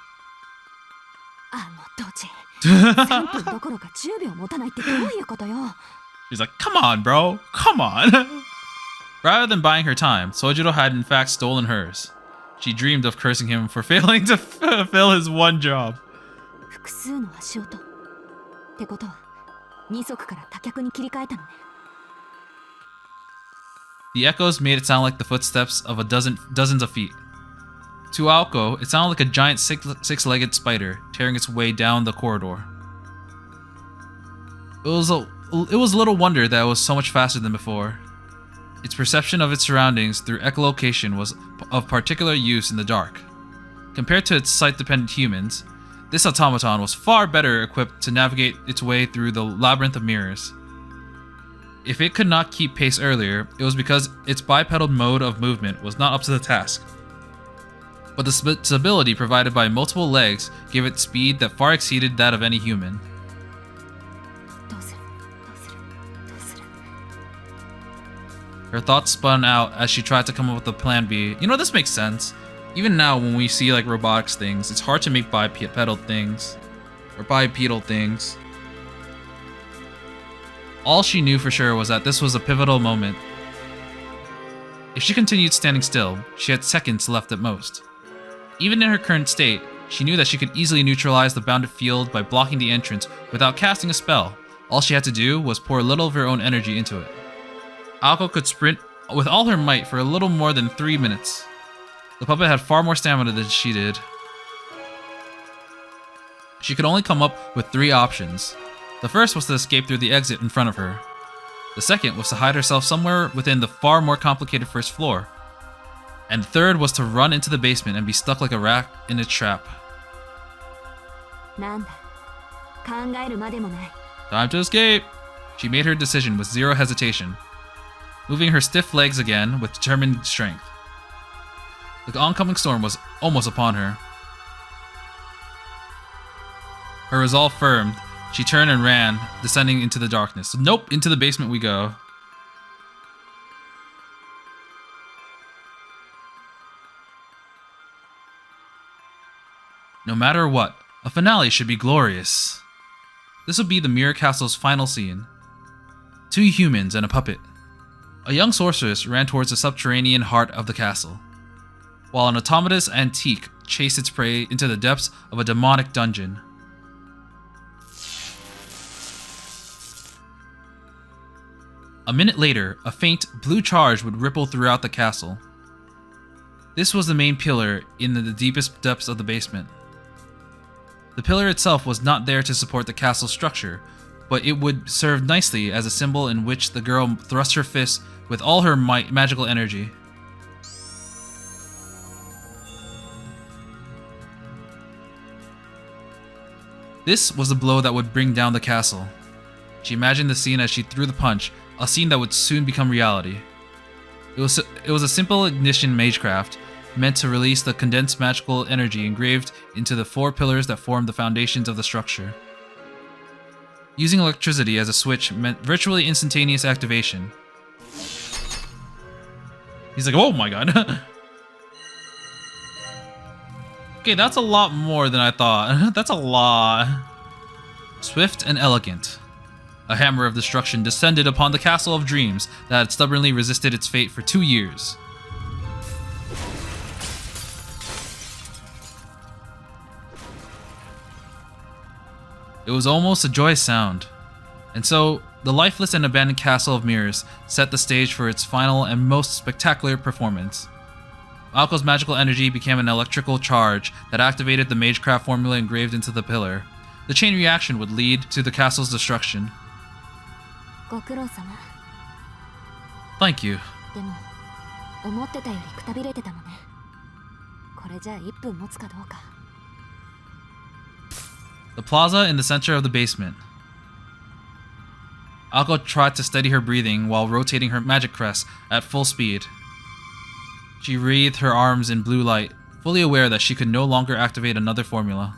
She's like, come on, bro, come on. Rather than buying her time, Sojiro had in fact stolen hers. She dreamed of cursing him for failing to fulfill his one job. The echoes made it sound like the footsteps of dozens of feet. To Aoko, it sounded like a giant six-legged spider tearing its way down the corridor. It was little wonder that it was so much faster than before. Its perception of its surroundings through echolocation was of particular use in the dark. Compared to its sight-dependent humans, this automaton was far better equipped to navigate its way through the labyrinth of mirrors. If it could not keep pace earlier, it was because its bipedal mode of movement was not up to the task. But the stability provided by multiple legs gave it speed that far exceeded that of any human. Her thoughts spun out as she tried to come up with a plan B. You know, this makes sense. Even now when we see like robotics things, it's hard to make bipedal things. Or bipedal things. All she knew for sure was that this was a pivotal moment. If she continued standing still, she had seconds left at most. Even in her current state, she knew that she could easily neutralize the bounded field by blocking the entrance without casting a spell. All she had to do was pour a little of her own energy into it. Aoko could sprint with all her might for a little more than 3 minutes. The puppet had far more stamina than she did. She could only come up with 3 options. The first was to escape through the exit in front of her. The second was to hide herself somewhere within the far more complicated first floor. And the third was to run into the basement and be stuck like a rat in a trap. Time to escape! She made her decision with zero hesitation, moving her stiff legs again with determined strength. The oncoming storm was almost upon her. Her resolve firmed, she turned and ran, descending into the darkness. Nope, into the basement we go. No matter what, a finale should be glorious. This would be the Mirror Castle's final scene. 2 humans and a puppet. A young sorceress ran towards the subterranean heart of the castle, while an automatous antique chased its prey into the depths of a demonic dungeon. A minute later, a faint blue charge would ripple throughout the castle. This was the main pillar in the deepest depths of the basement. The pillar itself was not there to support the castle's structure, but it would serve nicely as a symbol in which the girl thrust her fist with all her magical energy. This was the blow that would bring down the castle. She imagined the scene as she threw the punch, a scene that would soon become reality. It was a simple ignition magecraft, meant to release the condensed magical energy engraved into the 4 pillars that formed the foundations of the structure. Using electricity as a switch meant virtually instantaneous activation. He's like, oh my god. Okay, that's a lot more than I thought. That's a lot. Swift and elegant. A hammer of destruction descended upon the castle of dreams that had stubbornly resisted its fate for 2 years. It was almost a joyous sound. And so, the lifeless and abandoned castle of mirrors set the stage for its final and most spectacular performance. Aoko's magical energy became an electrical charge that activated the magecraft formula engraved into the pillar. The chain reaction would lead to the castle's destruction. Thank you. The plaza in the center of the basement. Aoko tried to steady her breathing while rotating her magic crest at full speed. She wreathed her arms in blue light, fully aware that she could no longer activate another formula.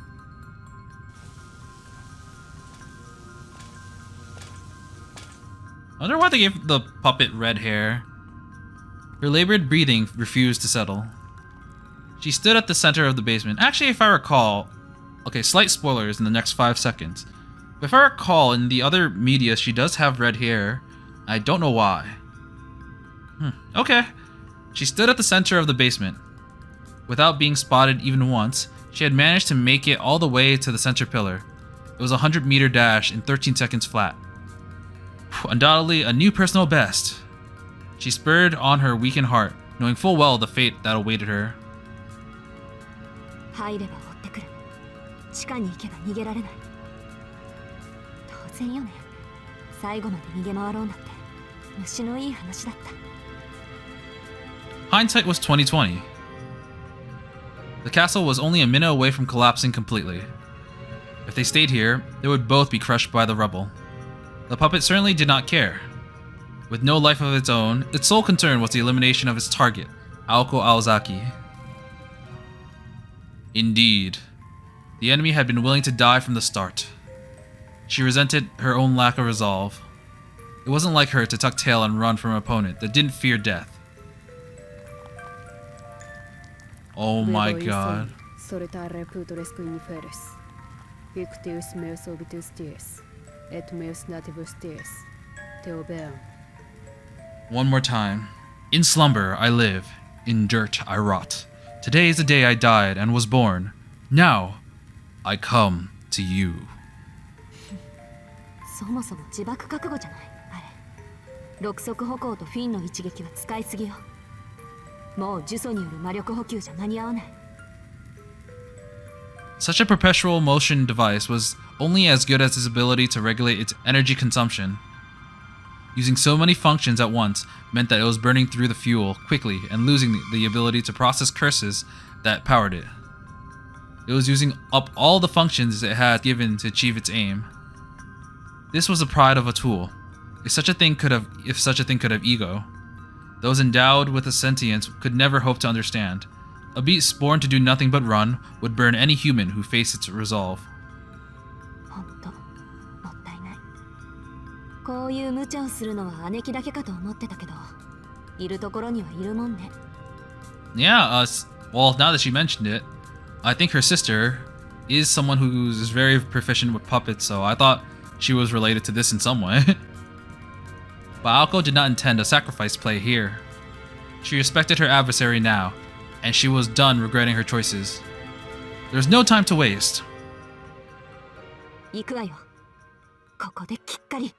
I wonder why they gave the puppet red hair. Her labored breathing refused to settle. She stood at the center of the basement. Actually, if I recall... Okay, slight spoilers in the next 5 seconds. But if I recall, in the other media, she does have red hair. I don't know why. Okay. She stood at the center of the basement. Without being spotted even once, she had managed to make it all the way to the center pillar. It was a 100-meter dash in 13 seconds flat. Undoubtedly a new personal best. She spurred on her weakened heart, knowing full well the fate that awaited her. 入れば追ってくる。地下に行けば逃げられない。当然よね。最後まで逃げ回ろうなんて虫のいい話だった。 Hindsight was 2020. The castle was only a minute away from collapsing completely. If they stayed here, they would both be crushed by the rubble. The puppet certainly did not care. With no life of its own, its sole concern was the elimination of its target, Aoko Aozaki. Indeed, the enemy had been willing to die from the start. She resented her own lack of resolve. It wasn't like her to tuck tail and run from an opponent that didn't fear death. Oh my god. One more time. In slumber I live, in dirt I rot. Today is the day I died and was born. Now, I come to you. そもそも自爆覚悟じゃないあれ。六足歩行とフィンの一撃は使いすぎよ。もう呪詛による魔力補給じゃ間に合わない。 Such a perpetual motion device was only as good as its ability to regulate its energy consumption. Using so many functions at once meant that it was burning through the fuel quickly and losing the ability to process curses that powered it. It was using up all the functions it had given to achieve its aim. This was the pride of a tool. If such a thing could have ego, those endowed with a sentience could never hope to understand. A beast born to do nothing but run would burn any human who faced its resolve. ほんと、もったいない。こういう無茶をするのは姉貴だけかと思ってたけど、いるところにはいるもんね。Yeah, well, now that she mentioned it, I think her sister is someone who is very proficient with puppets, so I thought she was related to this in some way. But Aoko did not intend a sacrifice play here. She respected her adversary now, and she was done regretting her choices. There's no time to waste. 行くわよ。ここできっかり。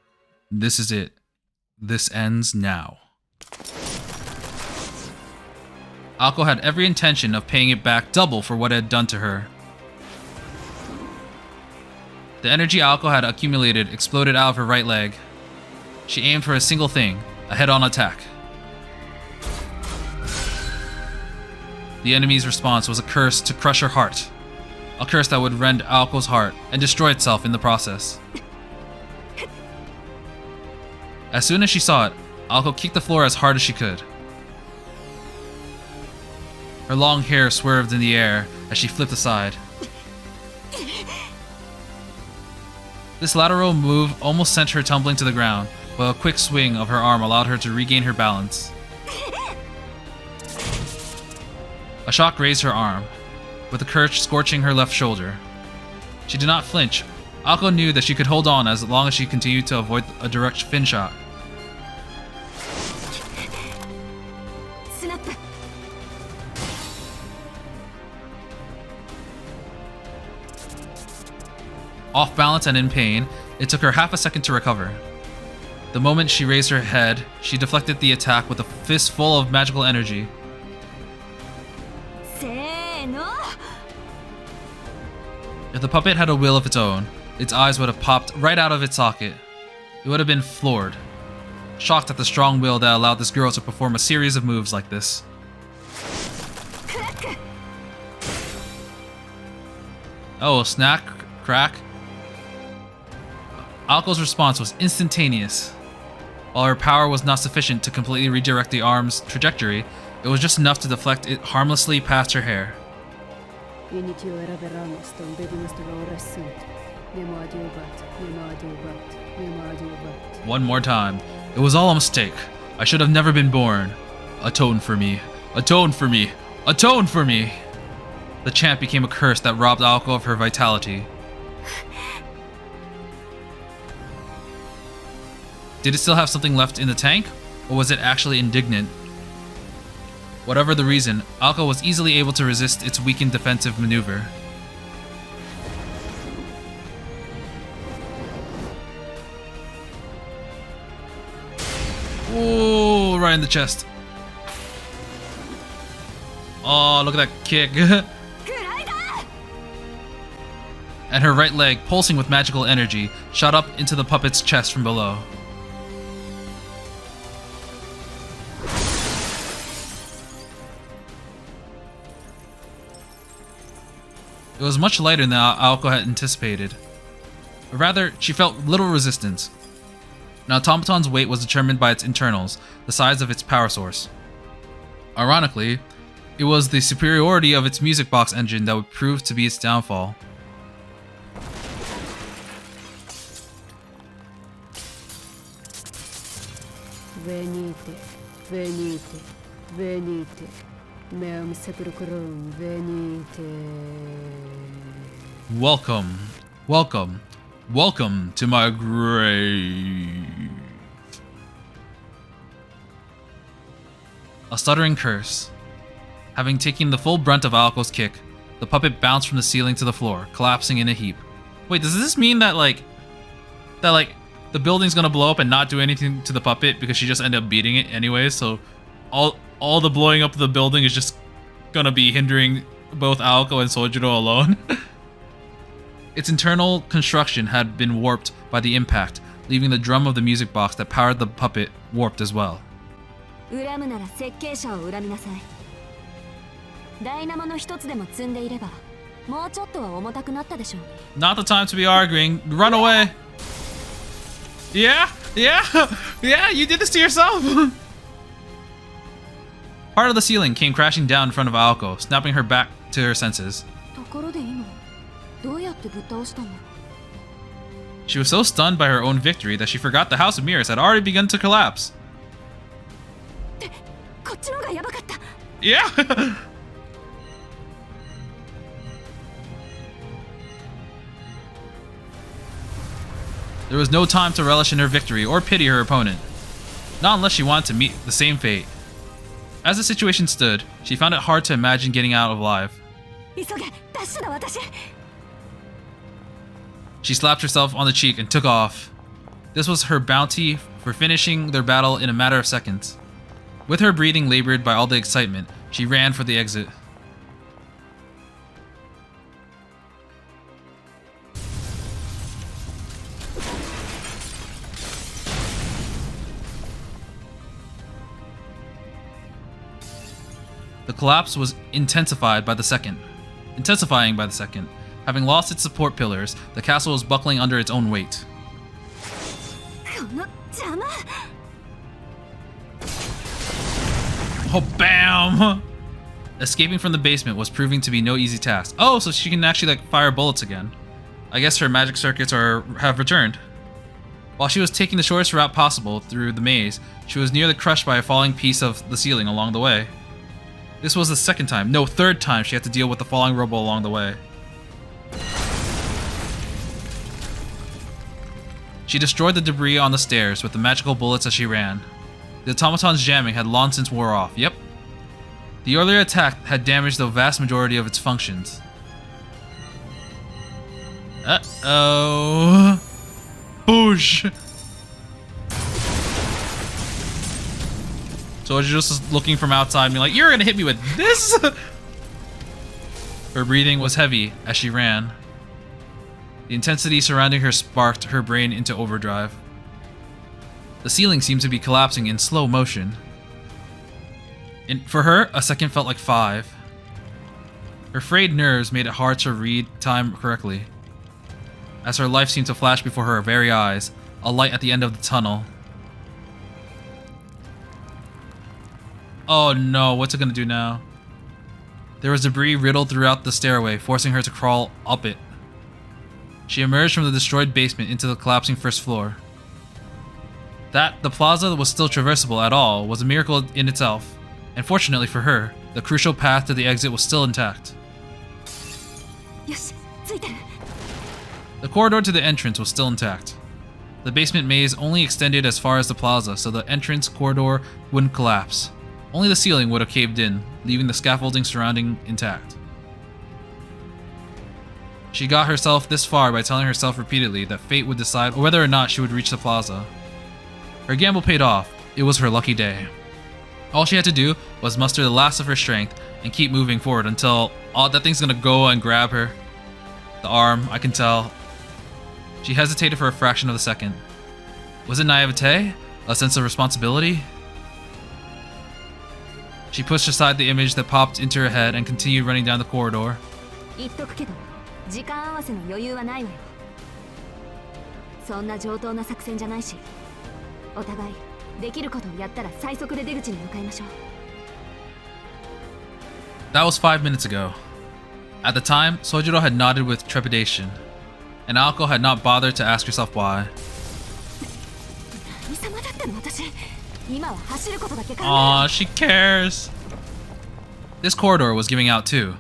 This is it. This ends now. Aoko had every intention of paying it back double for what it had done to her. The energy Aoko had accumulated exploded out of her right leg. She aimed for a single thing, a head-on attack. The enemy's response was a curse to crush her heart. A curse that would rend Aoko's heart and destroy itself in the process. As soon as she saw it, Aoko kicked the floor as hard as she could. Her long hair swerved in the air as she flipped aside. This lateral move almost sent her tumbling to the ground, but a quick swing of her arm allowed her to regain her balance. A shock grazed her arm, with the curse scorching her left shoulder. She did not flinch. Aoko knew that she could hold on as long as she continued to avoid a direct fin shot. Off balance and in pain, it took her half a second to recover. The moment she raised her head, she deflected the attack with a fist full of magical energy. If the puppet had a will of its own, its eyes would have popped right out of its socket. It would have been floored, shocked at the strong will that allowed this girl to perform a series of moves like this. Oh, snack, crack. Aoko's response was instantaneous. While her power was not sufficient to completely redirect the arm's trajectory, it was just enough to deflect it harmlessly past her hair. One more time. It was all a mistake. I should have never been born. Atone for me. Atone for me. Atone for me! The chant became a curse that robbed Aoko of her vitality. Did it still have something left in the tank? Or was it actually indignant? Whatever the reason, Aoko was easily able to resist its weakened defensive maneuver. Ooh, right in the chest. Oh, look at that kick. And her right leg, pulsing with magical energy, shot up into the puppet's chest from below. It was much lighter than Aoko had anticipated. Or rather, she felt little resistance. An automaton's weight was determined by its internals, the size of its power source. Ironically, it was the superiority of its music box engine that would prove to be its downfall. Venite, venite, venite. Meum sepulchrum, venite. Welcome, welcome, welcome to my grave. A stuttering curse. Having taken the full brunt of Aoko's kick, the puppet bounced from the ceiling to the floor, collapsing in a heap. Wait, does this mean that the building's gonna blow up and not do anything to the puppet because she just ended up beating it anyway? So all the blowing up of the building is just gonna be hindering both Aoko and Sojiro alone? Its internal construction had been warped by the impact, leaving the drum of the music box that powered the puppet warped as well. 恨むなら設計者を恨みなさい。ダイナモの一つでも積んでいれば、もうちょっとは重たくなったでしょう。Not the time to be arguing. Run away. Yeah, you did this to yourself. Part of the ceiling came crashing down in front of Aoko, snapping her back to her senses. ところで今、どうやってぶっ倒したの？ She was so stunned by her own victory that she forgot the House of Mirrors had already begun to collapse. こっちのがやばかった。Yeah. There was no time to relish in her victory or pity her opponent. Not unless she wanted to meet the same fate. As the situation stood, she found it hard to imagine getting out alive. 急げ、ダッシュだ私。She slapped herself on the cheek and took off. This was her bounty for finishing their battle in a matter of seconds. With her breathing labored by all the excitement, she ran for the exit. The collapse was intensifying by the second. Having lost its support pillars, the castle was buckling under its own weight. この邪魔。 Oh, bam! Escaping from the basement was proving to be no easy task. Oh, so she can actually fire bullets again. I guess her magic circuits have returned. While she was taking the shortest route possible through the maze, she was nearly crushed by a falling piece of the ceiling along the way. This was the third time she had to deal with the falling rubble along the way. She destroyed the debris on the stairs with the magical bullets as she ran. The automaton's jamming had long since wore off. Yep. The earlier attack had damaged the vast majority of its functions. Uh-oh. Boosh! So she's just looking from outside and being like, you're gonna hit me with this? Her breathing was heavy as she ran. The intensity surrounding her sparked her brain into overdrive. The ceiling seemed to be collapsing in slow motion. For her, a second felt like 5. Her frayed nerves made it hard to read time correctly. as her life seemed to flash before her very eyes, a light at the end of the tunnel. Oh no, what's it gonna do now? There was debris riddled throughout the stairway, forcing her to crawl up it. She emerged from the destroyed basement into the collapsing first floor. That the plaza was still traversable at all was a miracle in itself, and fortunately for her, the crucial path to the exit was still intact. よし、ついてる。 The corridor to the entrance was still intact. The basement maze only extended as far as the plaza, so the entrance corridor wouldn't collapse. Only the ceiling would have caved in, leaving the scaffolding surrounding intact. She got herself this far by telling herself repeatedly that fate would decide whether or not she would reach the plaza. Her gamble paid off. It was her lucky day. All she had to do was muster the last of her strength and keep moving forward until that thing's gonna go and grab her. The arm, I can tell. She hesitated for a fraction of a second. Was it naivete? A sense of responsibility? She pushed aside the image that popped into her head and continued running down the corridor. 言っとくけど、時間合わせの余裕はないわよ。そんな上等な作戦じゃないし、お互いできることをやったら最速で出口に向かいましょう。That was 5 minutes ago. At the time, Sojiro had nodded with trepidation, and Aoko had not bothered to ask herself why. 何様だったの私。今は走ることだけ考える。Aw, she cares. This corridor was giving out too.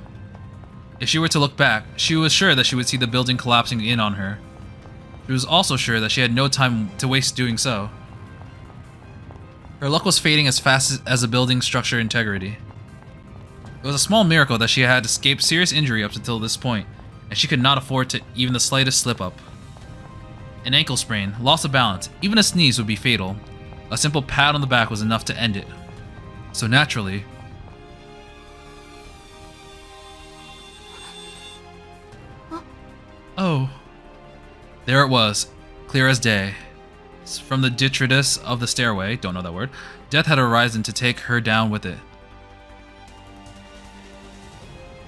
If she were to look back, she was sure that she would see the building collapsing in on her. She was also sure that she had no time to waste doing so. Her luck was fading as fast as the building's structure integrity. It was a small miracle that she had escaped serious injury up until this point, and she could not afford to even the slightest slip-up. An ankle sprain, loss of balance, even a sneeze would be fatal. A simple pat on the back was enough to end it. So naturally... Oh. There it was, clear as day. From the detritus of the stairway, don't know that word, death had arisen to take her down with it.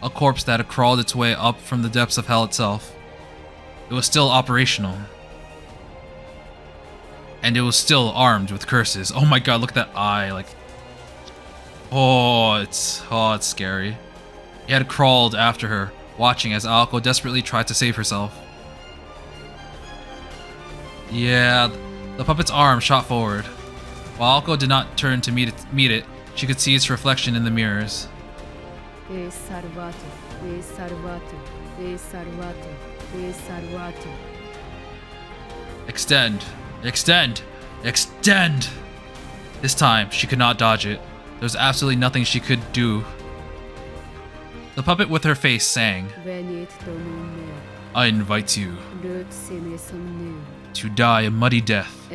A corpse that had crawled its way up from the depths of hell itself. It was still operational. And it was still armed with curses. Oh my god, look at that eye, like... Oh, it's scary. He had crawled after her, watching as Aoko desperately tried to save herself. Yeah, the puppet's arm shot forward. While Aoko did not turn to meet it, she could see its reflection in the mirrors. Extend! Extend! Extend! This time, she could not dodge it. There was absolutely nothing she could do. The puppet with her face sang, I invite you to die a muddy death.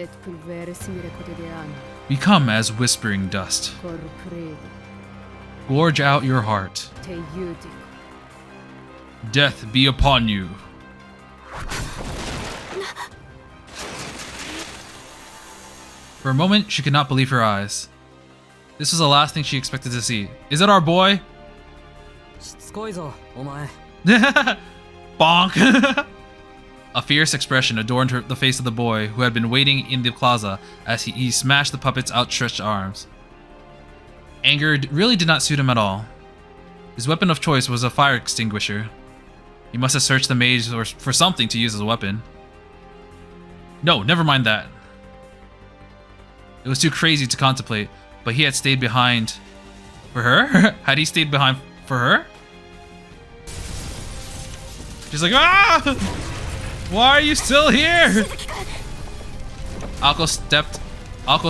Become as whispering dust. Gorge out your heart. Death be upon you. For a moment, she could not believe her eyes. This was the last thing she expected to see. Is it our boy? しつこいぞ、お前。 Bonk! A fierce expression adorned the face of the boy who had been waiting in the plaza as he smashed the puppet's outstretched arms. Anger really did not suit him at all. His weapon of choice was a fire extinguisher. He must have searched the maze for something to use as a weapon. No, never mind that. It was too crazy to contemplate, but he had stayed behind for her? Had he stayed behind for her? She's like, ah! Why are you still here? Aoko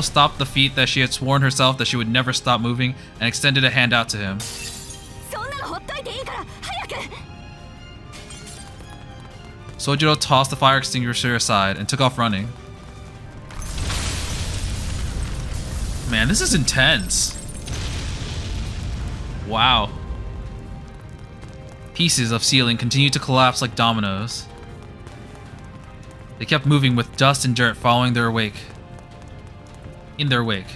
stopped the feet that she had sworn herself that she would never stop moving and extended a hand out to him. Sojiro tossed the fire extinguisher aside and took off running. Man, this is intense. Wow. Pieces of ceiling continued to collapse like dominoes. They kept moving with dust and dirt following in their wake.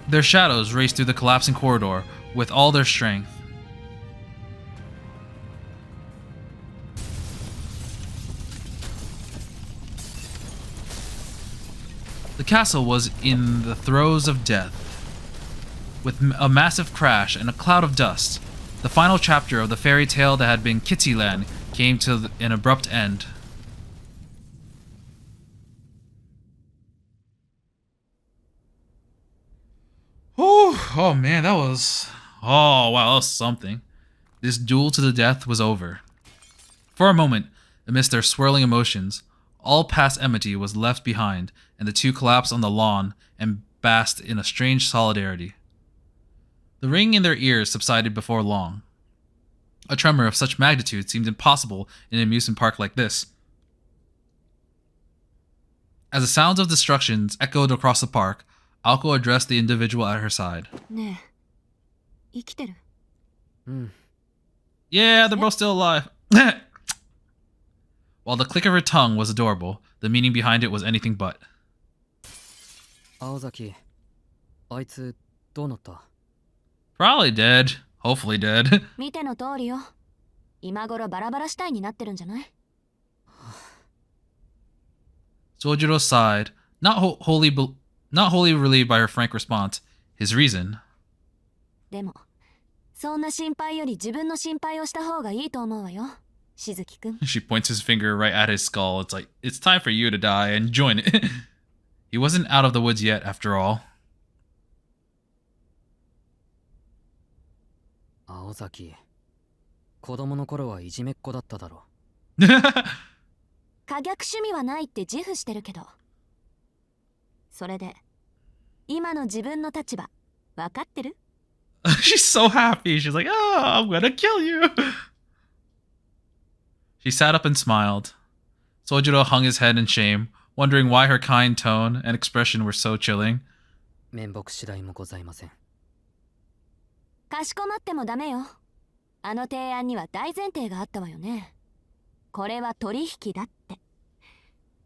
Their shadows raced through the collapsing corridor with all their strength. The castle was in the throes of death. With a massive crash and a cloud of dust, the final chapter of the fairy tale that had been Kittyland came to an abrupt end. Oh man, that was... Oh wow, that was something. This duel to the death was over. For a moment, amidst their swirling emotions, all past enmity was left behind, and the two collapsed on the lawn and basked in a strange solidarity. The ringing in their ears subsided before long. A tremor of such magnitude seemed impossible in an amusement park like this. As the sounds of destruction echoed across the park, Aoko addressed the individual at her side. ねえ、生きてる？ Yeah, they're both still alive. While the click of her tongue was adorable, the meaning behind it was anything but. 青崎、あいつどうなった？ Probably dead. Hopefully dead. 見ての通りよ。今頃バラバラ死体になってるんじゃない？ Sojiro sighed, not wholly relieved by her frank response. His reason. でも、そんな心配より自分の心配をした方がいいと思うわよ、しずきくん。 She points his finger right at his skull. It's like, it's time for you to die and join it. He wasn't out of the woods yet, after all. 青崎、子供の頃はいじめっ子だっただろ。可逆趣味はないって自負してるけど。それで、今の自分の立場、分かってる？ She's so happy. She's like, oh, I'm gonna kill you. She sat up and smiled. Sojiro hung his head in shame, wondering why her kind tone and expression were so chilling. 面目次第もございません。かしこまってもダメよ。あの提案には大前提があったわよね。これは取引だって。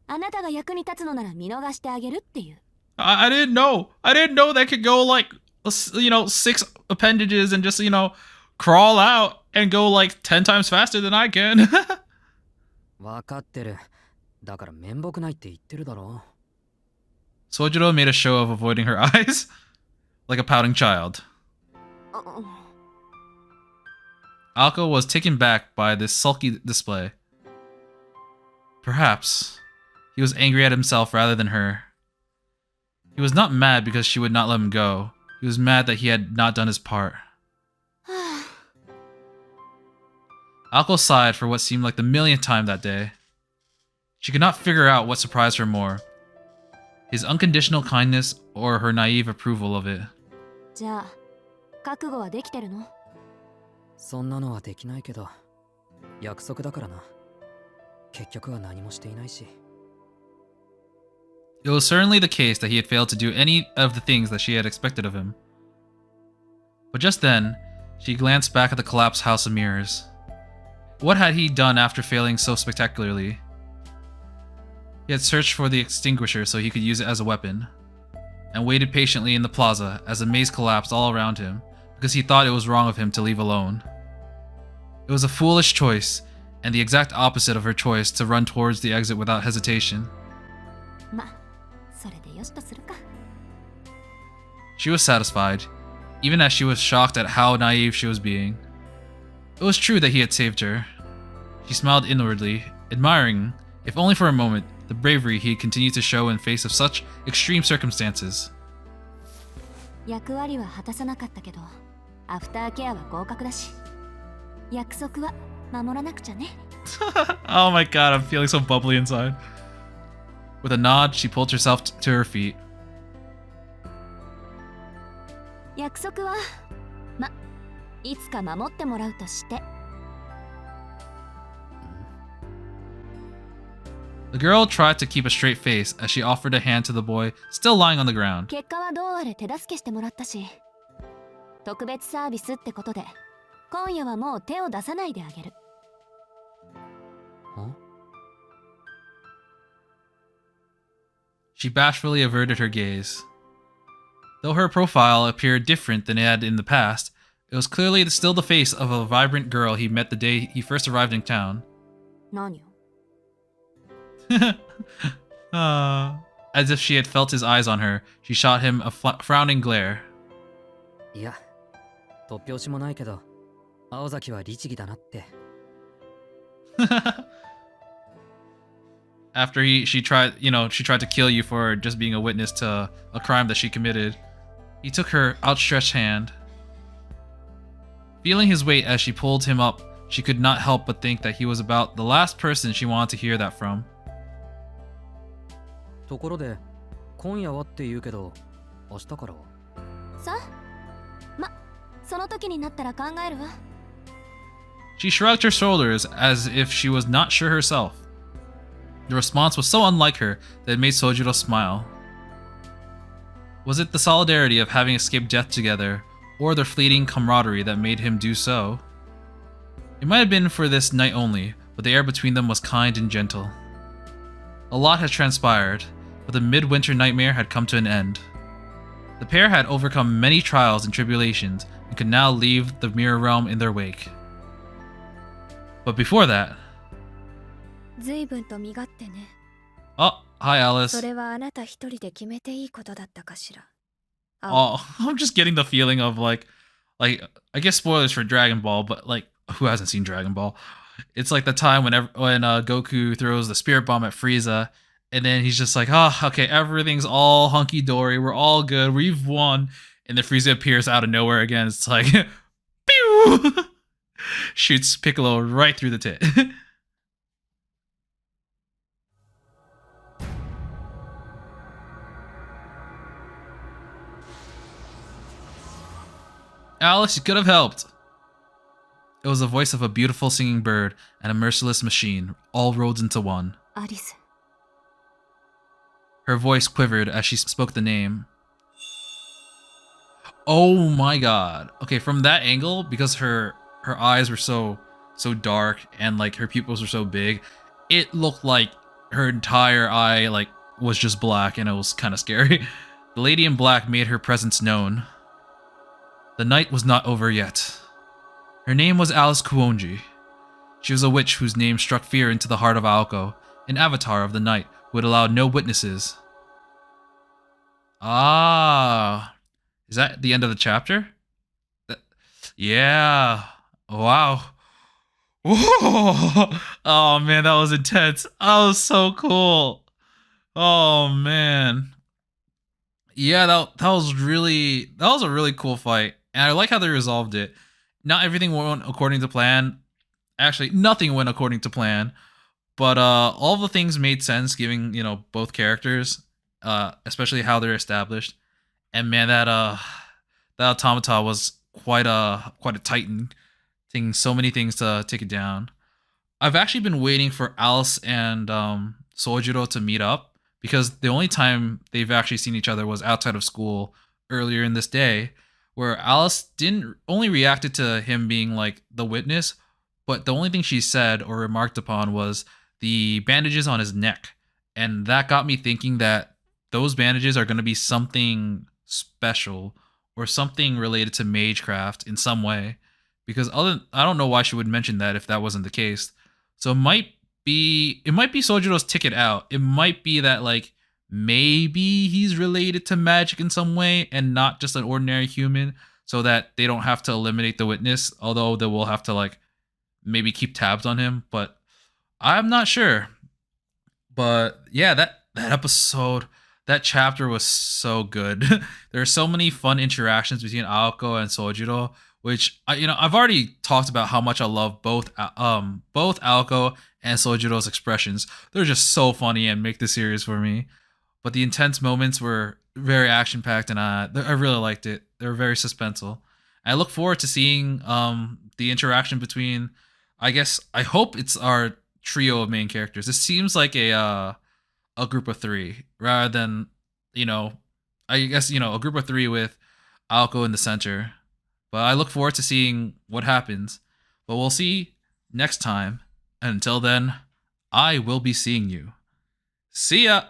あなたが役に立つのなら見逃してあげるっていう。I didn't know. I didn't know that could go like, 6 appendages and just, crawl out and go like 10 times faster than I can. わかってる。だから面目ないって言ってるだろ。Sojiro made a show of avoiding her eyes, like a pouting child. Aoko was taken back by this sulky display. Perhaps he was angry at himself rather than her. He was not mad because she would not let him go. He was mad that he had not done his part. Aoko sighed for what seemed like the millionth time that day. She could not figure out what surprised her more, his unconditional kindness or her naive approval of it. じゃあ、覚悟はできてるの？そんなのはできないけど、約束だからな。結局は何もしていないし。It was certainly the case that he had failed to do any of the things that she had expected of him. But just then, she glanced back at the collapsed house of mirrors. What had he done after failing so spectacularly? He had searched for the extinguisher so he could use it as a weapon, and waited patiently in the plaza as the maze collapsed all around him because he thought it was wrong of him to leave alone. It was a foolish choice, and the exact opposite of her choice to run towards the exit without hesitation. ま、それでよしとするか。 She was satisfied, even as she was shocked at how naive she was being. It was true that he had saved her. She smiled inwardly, admiring, if only for a moment, the bravery he had continued to show in face of such extreme circumstances. 役割は果たさなかったけど、アフターケアは合格だし、約束は守らなくちゃね。Oh my god, I'm feeling so bubbly inside. With a nod, she pulled herself to her feet. 約束は、ま、いつか守ってもらうとして。The girl tried to keep a straight face as she offered a hand to the boy still lying on the ground. 結果はどうあれ手助けしてもらったし、特別サービスってことで、今夜はもう手を出さないであげる。She bashfully averted her gaze. Though her profile appeared different than it had in the past, it was clearly still the face of a vibrant girl he met the day he first arrived in town. 何よ。as if she had felt his eyes on her, she shot him a frowning glare. いや、突拍子もないけど、青崎は律儀だなって。After she tried to kill you for just being a witness to a crime that she committed, he took her outstretched hand. Feeling his weight as she pulled him up, she could not help but think that he was about the last person she wanted to hear that from. ところで、今夜はって言うけど、明日からは？さあ、その時になったら考えるわ。She shrugged her shoulders as if she was not sure herself. The response was so unlike her that it made Sojiro smile. Was it the solidarity of having escaped death together, or their fleeting camaraderie that made him do so? It might have been for this night only, but the air between them was kind and gentle. A lot had transpired, but the midwinter nightmare had come to an end. The pair had overcome many trials and tribulations and could now leave the mirror realm in their wake. But before that... 随分と身勝手ね。 Oh, hi Alice. それはあなた一人で決めていいことだったかしら。Oh, I'm just getting the feeling of like I guess spoilers for Dragon Ball, but like who hasn't seen Dragon Ball? It's like the time when Goku throws the spirit bomb at Frieza, and then he's just like, oh, okay, everything's all hunky dory, we're all good, we've won, and then Frieza appears out of nowhere again. It's like, pew, shoots Piccolo right through the tit. Alice, you could have helped. It was the voice of a beautiful singing bird and a merciless machine, all rolled into one. アリス。 Her voice quivered as she spoke the name. Oh my god. Okay, from that angle, because her eyes were so dark and like her pupils were so big, it looked like her entire eye like was just black, and it was kind of scary. The lady in black made her presence known. The night was not over yet. Her name was Alice Kuonji. She was a witch whose name struck fear into the heart of Aoko, an avatar of the night who had allowed no witnesses. Ah, is that the end of the chapter? Yeah. Wow. Whoa. Oh man, that was intense. That was so cool. Oh man. Yeah, that was a really cool fight. And I like how they resolved it. Not everything went according to plan. Actually, nothing went according to plan. But all the things made sense, giving, both characters, especially how they're established. And man, that automata was quite a titan, taking so many things to take it down. I've actually been waiting for Alice and Sojiro to meet up, because the only time they've actually seen each other was outside of school earlier in this day, where Alice didn't only reacted to him being like the witness, but the only thing she said or remarked upon was the bandages on his neck. And that got me thinking that those bandages are going to be something special or something related to magecraft in some way, because I don't know why she would mention that if that wasn't the case. So it might be Sojiro's ticket out. It might be that like maybe he's related to magic in some way and not just an ordinary human, so that they don't have to eliminate the witness, although they will have to like maybe keep tabs on him, but I'm not sure. But yeah, that episode, that chapter was so good. There are so many fun interactions between Aoko and Sojiro, which I've already talked about how much I love both Aoko and Sojiro's expressions. They're just so funny and make the series for me. But the intense moments were very action packed, and I really liked it. They were very suspenseful. I look forward to seeing the interaction between, I hope it's our trio of main characters. This seems like a group of three rather than, a group of three with Aoko in the center. But I look forward to seeing what happens. But we'll see next time. And until then, I will be seeing you. See ya!